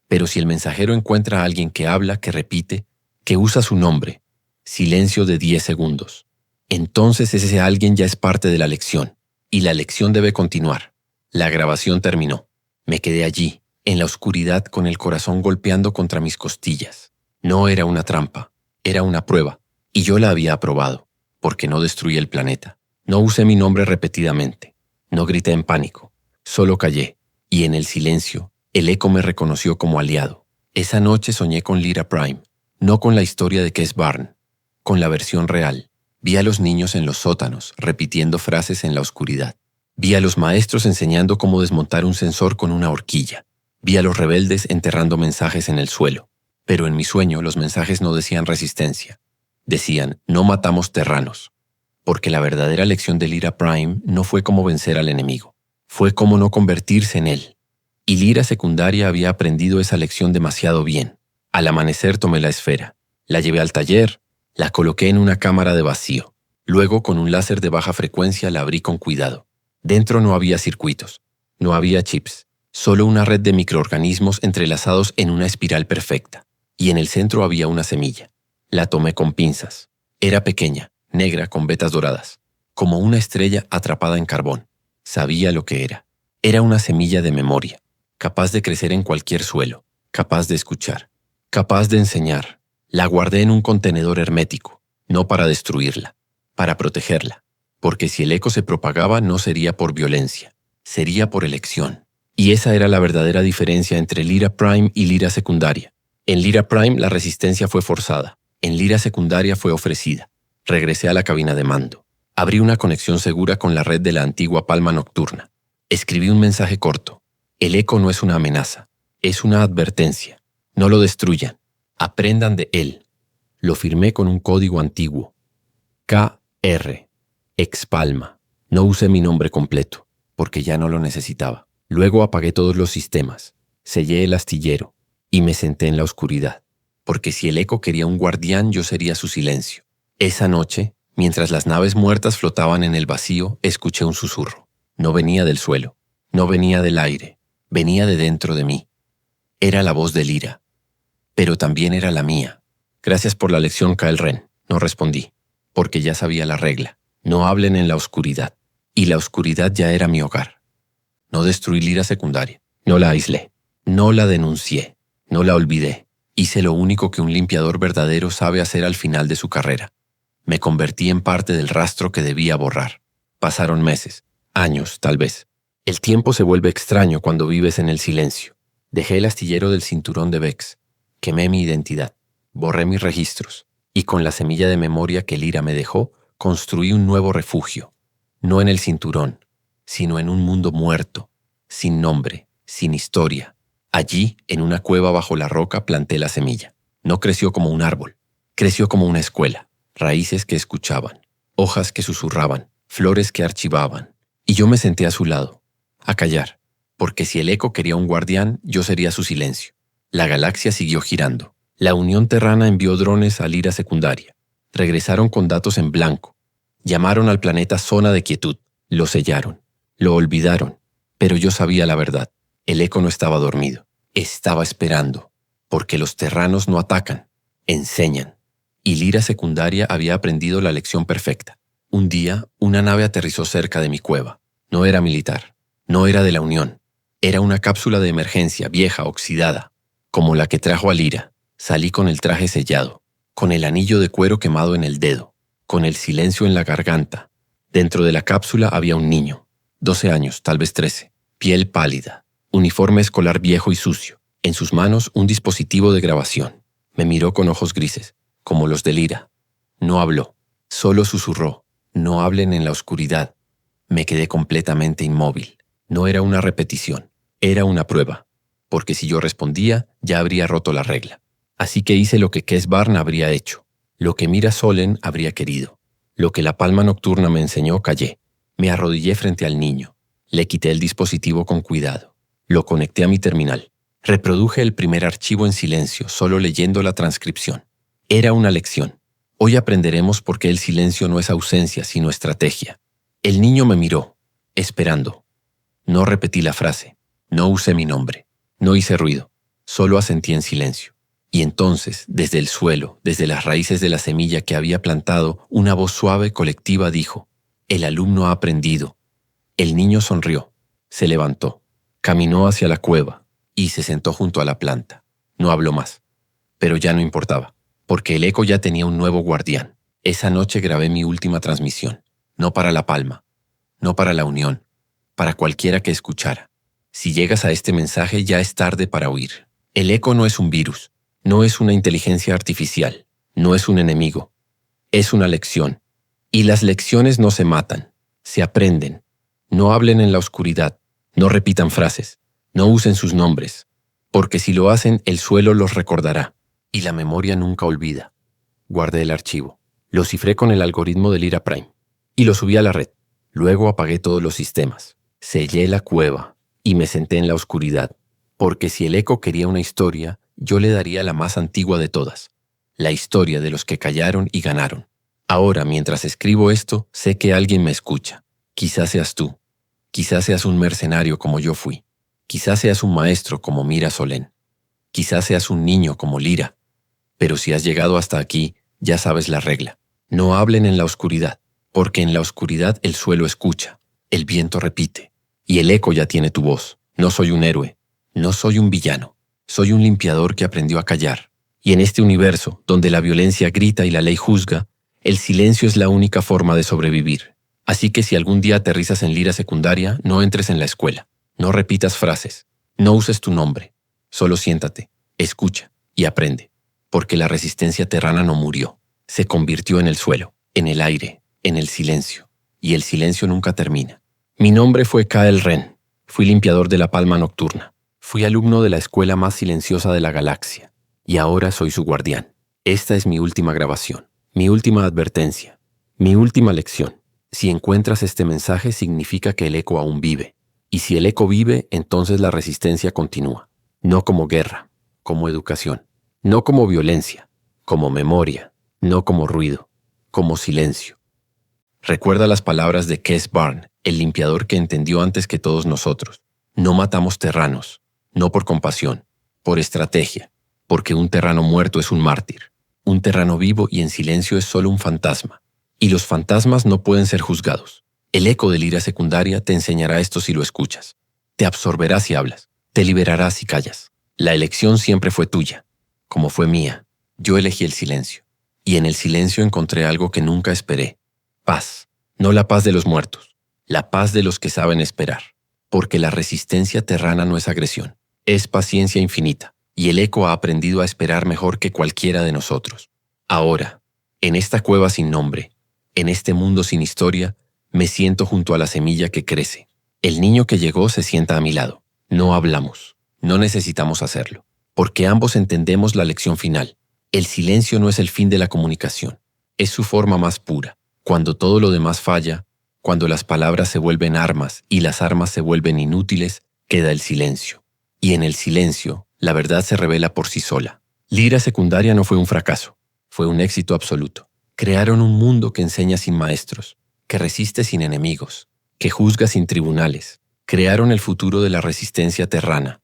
S1: Pero si el mensajero encuentra a alguien que habla, que repite, que usa su nombre, silencio de 10 segundos, entonces ese alguien ya es parte de la lección, y la lección debe continuar. La grabación terminó. Me quedé allí, en la oscuridad, con el corazón golpeando contra mis costillas. No era una trampa, era una prueba, y yo la había aprobado, porque no destruí el planeta. No usé mi nombre repetidamente, no grité en pánico, solo callé, y en el silencio, el eco me reconoció como aliado. Esa noche soñé con Lyra Prime, no con la historia de Kes Barn, con la versión real. Vi a los niños en los sótanos, repitiendo frases en la oscuridad. Vi a los maestros enseñando cómo desmontar un sensor con una horquilla. Vi a los rebeldes enterrando mensajes en el suelo. Pero en mi sueño los mensajes no decían resistencia. Decían, no matamos terranos. Porque la verdadera lección de Lyra Prime no fue cómo vencer al enemigo, fue cómo no convertirse en él. Y Lyra Secundaria había aprendido esa lección demasiado bien. Al amanecer tomé la esfera, la llevé al taller, la coloqué en una cámara de vacío. Luego, con un láser de baja frecuencia, la abrí con cuidado. Dentro no había circuitos, no había chips, solo una red de microorganismos entrelazados en una espiral perfecta. Y en el centro había una semilla. La tomé con pinzas. Era pequeña, negra con vetas doradas, como una estrella atrapada en carbón. Sabía lo que era. Era una semilla de memoria, capaz de crecer en cualquier suelo, capaz de escuchar, capaz de enseñar. La guardé en un contenedor hermético, no para destruirla, para protegerla, porque si el eco se propagaba no sería por violencia, sería por elección. Y esa era la verdadera diferencia entre Lyra Prime y Lyra Secundaria. En Lyra Prime la resistencia fue forzada, en Lyra Secundaria fue ofrecida. Regresé a la cabina de mando. Abrí una conexión segura con la red de la antigua Palma Nocturna. Escribí un mensaje corto. El eco no es una amenaza, es una advertencia. No lo destruyan, aprendan de él. Lo firmé con un código antiguo. K.R. Ex-Palma. No usé mi nombre completo, porque ya no lo necesitaba. Luego apagué todos los sistemas, sellé el astillero y me senté en la oscuridad, porque si el eco quería un guardián, yo sería su silencio. Esa noche, mientras las naves muertas flotaban en el vacío, escuché un susurro. No venía del suelo, no venía del aire, venía de dentro de mí. Era la voz de Lyra, pero también era la mía. Gracias por la lección, Kyle Ren, no respondí, porque ya sabía la regla. No hablen en la oscuridad, y la oscuridad ya era mi hogar. No destruí Lyra Secundaria, no la aislé, no la denuncié, no la olvidé. Hice lo único que un limpiador verdadero sabe hacer al final de su carrera. Me convertí en parte del rastro que debía borrar. Pasaron meses, años tal vez. El tiempo se vuelve extraño cuando vives en el silencio. Dejé el astillero del cinturón de Vex. Quemé mi identidad. Borré mis registros. Y con la semilla de memoria que Lyra me dejó, construí un nuevo refugio. No en el cinturón, sino en un mundo muerto, sin nombre, sin historia. Allí, en una cueva bajo la roca, planté la semilla. No creció como un árbol. Creció como una escuela. Raíces que escuchaban, hojas que susurraban, flores que archivaban. Y yo me senté a su lado, a callar, porque si el eco quería un guardián, yo sería su silencio. La galaxia siguió girando. La Unión Terrana envió drones a Lyra Secundaria. Regresaron con datos en blanco. Llamaron al planeta zona de quietud. Lo sellaron. Lo olvidaron. Pero yo sabía la verdad. El eco no estaba dormido. Estaba esperando. Porque los terranos no atacan, enseñan. Y Lyra Secundaria había aprendido la lección perfecta. Un día, una nave aterrizó cerca de mi cueva. No era militar, no era de la Unión. Era una cápsula de emergencia vieja, oxidada, como la que trajo a Lyra. Salí con el traje sellado, con el anillo de cuero quemado en el dedo, con el silencio en la garganta. Dentro de la cápsula había un niño, 12 años, tal vez 13, piel pálida, uniforme escolar viejo y sucio. En sus manos un dispositivo de grabación. Me miró con ojos grises, como los de Lyra. No habló, solo susurró. No hablen en la oscuridad. Me quedé completamente inmóvil. No era una repetición, era una prueba, porque si yo respondía, ya habría roto la regla. Así que hice lo que Kes Barn habría hecho, lo que Mira Solen habría querido, lo que la palma nocturna me enseñó. Callé. Me arrodillé frente al niño. Le quité el dispositivo con cuidado. Lo conecté a mi terminal. Reproduje el primer archivo en silencio, solo leyendo la transcripción. Era una lección. Hoy aprenderemos por qué el silencio no es ausencia, sino estrategia. El niño me miró, esperando. No repetí la frase, no usé mi nombre, no hice ruido, solo asentí en silencio. Y entonces, desde el suelo, desde las raíces de la semilla que había plantado, una voz suave, colectiva dijo: «El alumno ha aprendido». El niño sonrió, se levantó, caminó hacia la cueva y se sentó junto a la planta. No habló más, pero ya no importaba, porque el eco ya tenía un nuevo guardián. Esa noche grabé mi última transmisión, no para La Palma, no para la Unión, para cualquiera que escuchara. Si llegas a este mensaje, ya es tarde para huir. El eco no es un virus, no es una inteligencia artificial, no es un enemigo. Es una lección. Y las lecciones no se matan, se aprenden. No hablen en la oscuridad, no repitan frases, no usen sus nombres, porque si lo hacen, el suelo los recordará, y la memoria nunca olvida. Guardé el archivo, lo cifré con el algoritmo del IRA Prime, y lo subí a la red. Luego apagué todos los sistemas, sellé la cueva, y me senté en la oscuridad, porque si el eco quería una historia, yo le daría la más antigua de todas, la historia de los que callaron y ganaron. Ahora, mientras escribo esto, sé que alguien me escucha. Quizás seas tú, quizás seas un mercenario como yo fui, quizás seas un maestro como Mira Solen, quizás seas un niño como Lira, pero si has llegado hasta aquí, ya sabes la regla. No hablen en la oscuridad, porque en la oscuridad el suelo escucha, el viento repite, y el eco ya tiene tu voz. No soy un héroe, no soy un villano, soy un limpiador que aprendió a callar. Y en este universo, donde la violencia grita y la ley juzga, el silencio es la única forma de sobrevivir. Así que si algún día aterrizas en Lira secundaria, no entres en la escuela, no repitas frases, no uses tu nombre, solo siéntate, escucha y aprende, porque la resistencia terrana no murió, se convirtió en el suelo, en el aire, en el silencio, y el silencio nunca termina. Mi nombre fue Kael Ren, fui limpiador de la palma nocturna, fui alumno de la escuela más silenciosa de la galaxia, y ahora soy su guardián. Esta es mi última grabación, mi última advertencia, mi última lección. Si encuentras este mensaje, significa que el eco aún vive, y si el eco vive, entonces la resistencia continúa, no como guerra, como educación, no como violencia, como memoria, no como ruido, como silencio. Recuerda las palabras de Kes Barn, el limpiador que entendió antes que todos nosotros. No matamos terranos, no por compasión, por estrategia, porque un terrano muerto es un mártir. Un terrano vivo y en silencio es solo un fantasma. Y los fantasmas no pueden ser juzgados. El eco de Lira secundaria te enseñará esto si lo escuchas. Te absorberá si hablas, te liberará si callas. La elección siempre fue tuya, como fue mía. Yo elegí el silencio. Y en el silencio encontré algo que nunca esperé. Paz, no la paz de los muertos, la paz de los que saben esperar, porque la resistencia terrana no es agresión, es paciencia infinita, y el eco ha aprendido a esperar mejor que cualquiera de nosotros. Ahora, en esta cueva sin nombre, en este mundo sin historia, me siento junto a la semilla que crece. El niño que llegó se sienta a mi lado. No hablamos, no necesitamos hacerlo, porque ambos entendemos la lección final. El silencio no es el fin de la comunicación, es su forma más pura. Cuando todo lo demás falla, cuando las palabras se vuelven armas y las armas se vuelven inútiles, queda el silencio. Y en el silencio, la verdad se revela por sí sola. Lira secundaria no fue un fracaso, fue un éxito absoluto. Crearon un mundo que enseña sin maestros, que resiste sin enemigos, que juzga sin tribunales. Crearon el futuro de la resistencia terrana,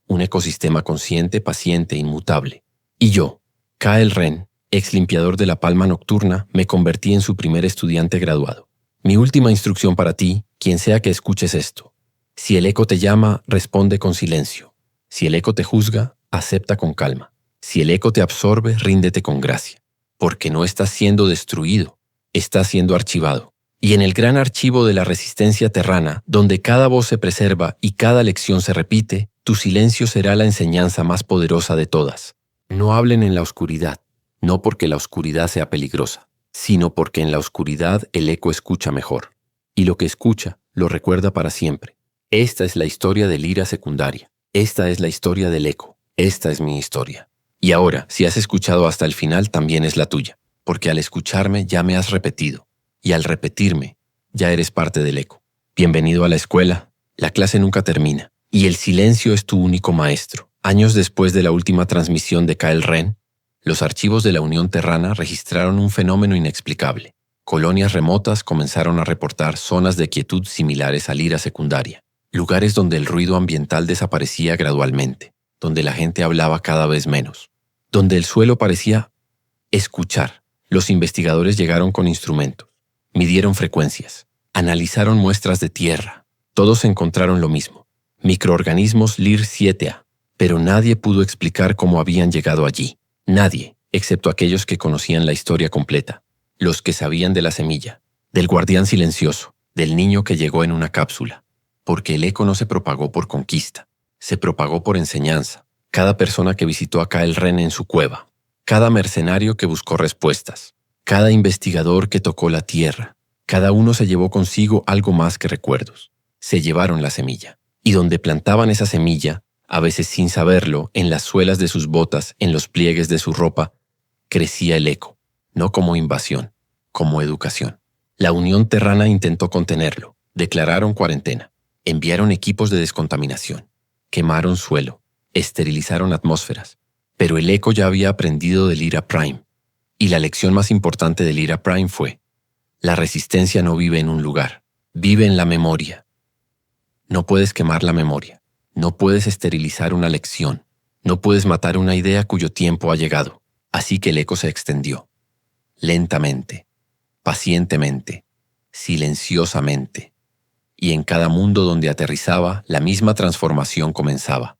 S1: un ecosistema consciente, paciente, inmutable. Y yo, Kael Ren, ex limpiador de la palma nocturna, me convertí en su primer estudiante graduado. Mi última instrucción para ti, quien sea que escuches esto. Si el eco te llama, responde con silencio. Si el eco te juzga, acepta con calma. Si el eco te absorbe, ríndete con gracia. Porque no estás siendo destruido, estás siendo archivado. Y en el gran archivo de la resistencia terrana, donde cada voz se preserva y cada lección se repite, tu silencio será la enseñanza más poderosa de todas. No hablen en la oscuridad. No porque la oscuridad sea peligrosa, sino porque en la oscuridad el eco escucha mejor. y lo que escucha lo recuerda para siempre. Esta es la historia del ira secundaria. Esta es la historia del eco. Esta es mi historia. Y ahora, si has escuchado hasta el final, también es la tuya, porque al escucharme ya me has repetido, y al repetirme, ya eres parte del eco. Bienvenido a la escuela. La clase nunca termina, y el silencio es tu único maestro. Años después de la última transmisión de Kyle Ren, los archivos de la Unión Terrana registraron un fenómeno inexplicable. Colonias remotas comenzaron a reportar zonas de quietud similares al ira secundaria, lugares donde el ruido ambiental desaparecía gradualmente, donde la gente hablaba cada vez menos, donde el suelo parecía escuchar. Los investigadores llegaron con instrumentos, midieron frecuencias, analizaron muestras de tierra. Todos encontraron lo mismo, microorganismos LIR-7A, pero nadie pudo explicar cómo habían llegado allí. Nadie, excepto aquellos que conocían la historia completa, los que sabían de la semilla, del guardián silencioso, del niño que llegó en una cápsula, porque el eco no se propagó por conquista, se propagó por enseñanza. Cada persona que visitó a Kyle Ren en su cueva, cada mercenario que buscó respuestas, cada investigador que tocó la tierra, cada uno se llevó consigo algo más que recuerdos. Se llevaron la semilla, y donde plantaban esa semilla, a veces sin saberlo, en las suelas de sus botas, en los pliegues de su ropa, crecía el eco, no como invasión, como educación. La Unión Terrana intentó contenerlo, declararon cuarentena, enviaron equipos de descontaminación, quemaron suelo, esterilizaron atmósferas, pero el eco ya había aprendido del Ira Prime, y la lección más importante del Ira Prime fue: la resistencia no vive en un lugar, vive en la memoria. No puedes quemar la memoria, no puedes esterilizar una lección, no puedes matar una idea cuyo tiempo ha llegado. Así que el eco se extendió, lentamente, pacientemente, silenciosamente, y en cada mundo donde aterrizaba, la misma transformación comenzaba.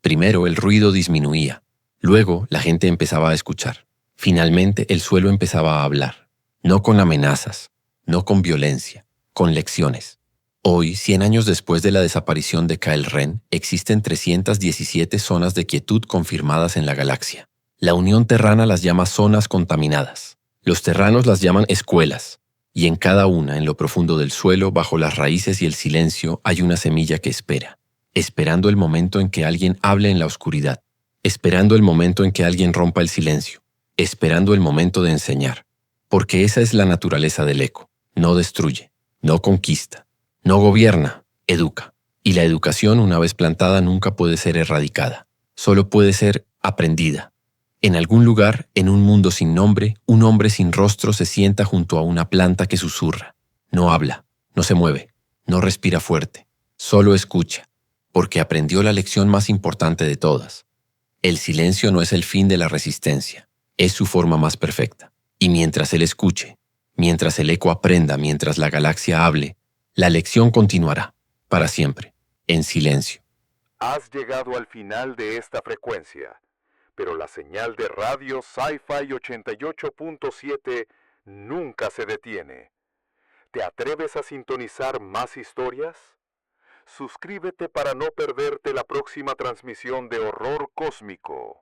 S1: Primero el ruido disminuía, luego la gente empezaba a escuchar. Finalmente el suelo empezaba a hablar, no con amenazas, no con violencia, con lecciones. Hoy, 100 años después de la desaparición de Kyle Ren, existen 317 zonas de quietud confirmadas en la galaxia. La Unión Terrana las llama zonas contaminadas. Los terranos las llaman escuelas. Y en cada una, en lo profundo del suelo, bajo las raíces y el silencio, hay una semilla que espera, esperando el momento en que alguien hable en la oscuridad, esperando el momento en que alguien rompa el silencio, esperando el momento de enseñar. Porque esa es la naturaleza del eco. No destruye, no conquista, no gobierna, educa. Y la educación, una vez plantada, nunca puede ser erradicada. Solo puede ser aprendida. En algún lugar, en un mundo sin nombre, un hombre sin rostro se sienta junto a una planta que susurra. No habla, no se mueve, no respira fuerte, solo escucha, porque aprendió la lección más importante de todas. El silencio no es el fin de la resistencia, es su forma más perfecta. Y mientras él escuche, mientras el eco aprenda, mientras la galaxia hable, la lección continuará, para siempre, en silencio.
S2: Has llegado al final de esta frecuencia, pero la señal de radio Sci-Fi 88.7 nunca se detiene. ¿Te atreves a sintonizar más historias? Suscríbete para no perderte la próxima transmisión de Horror Cósmico.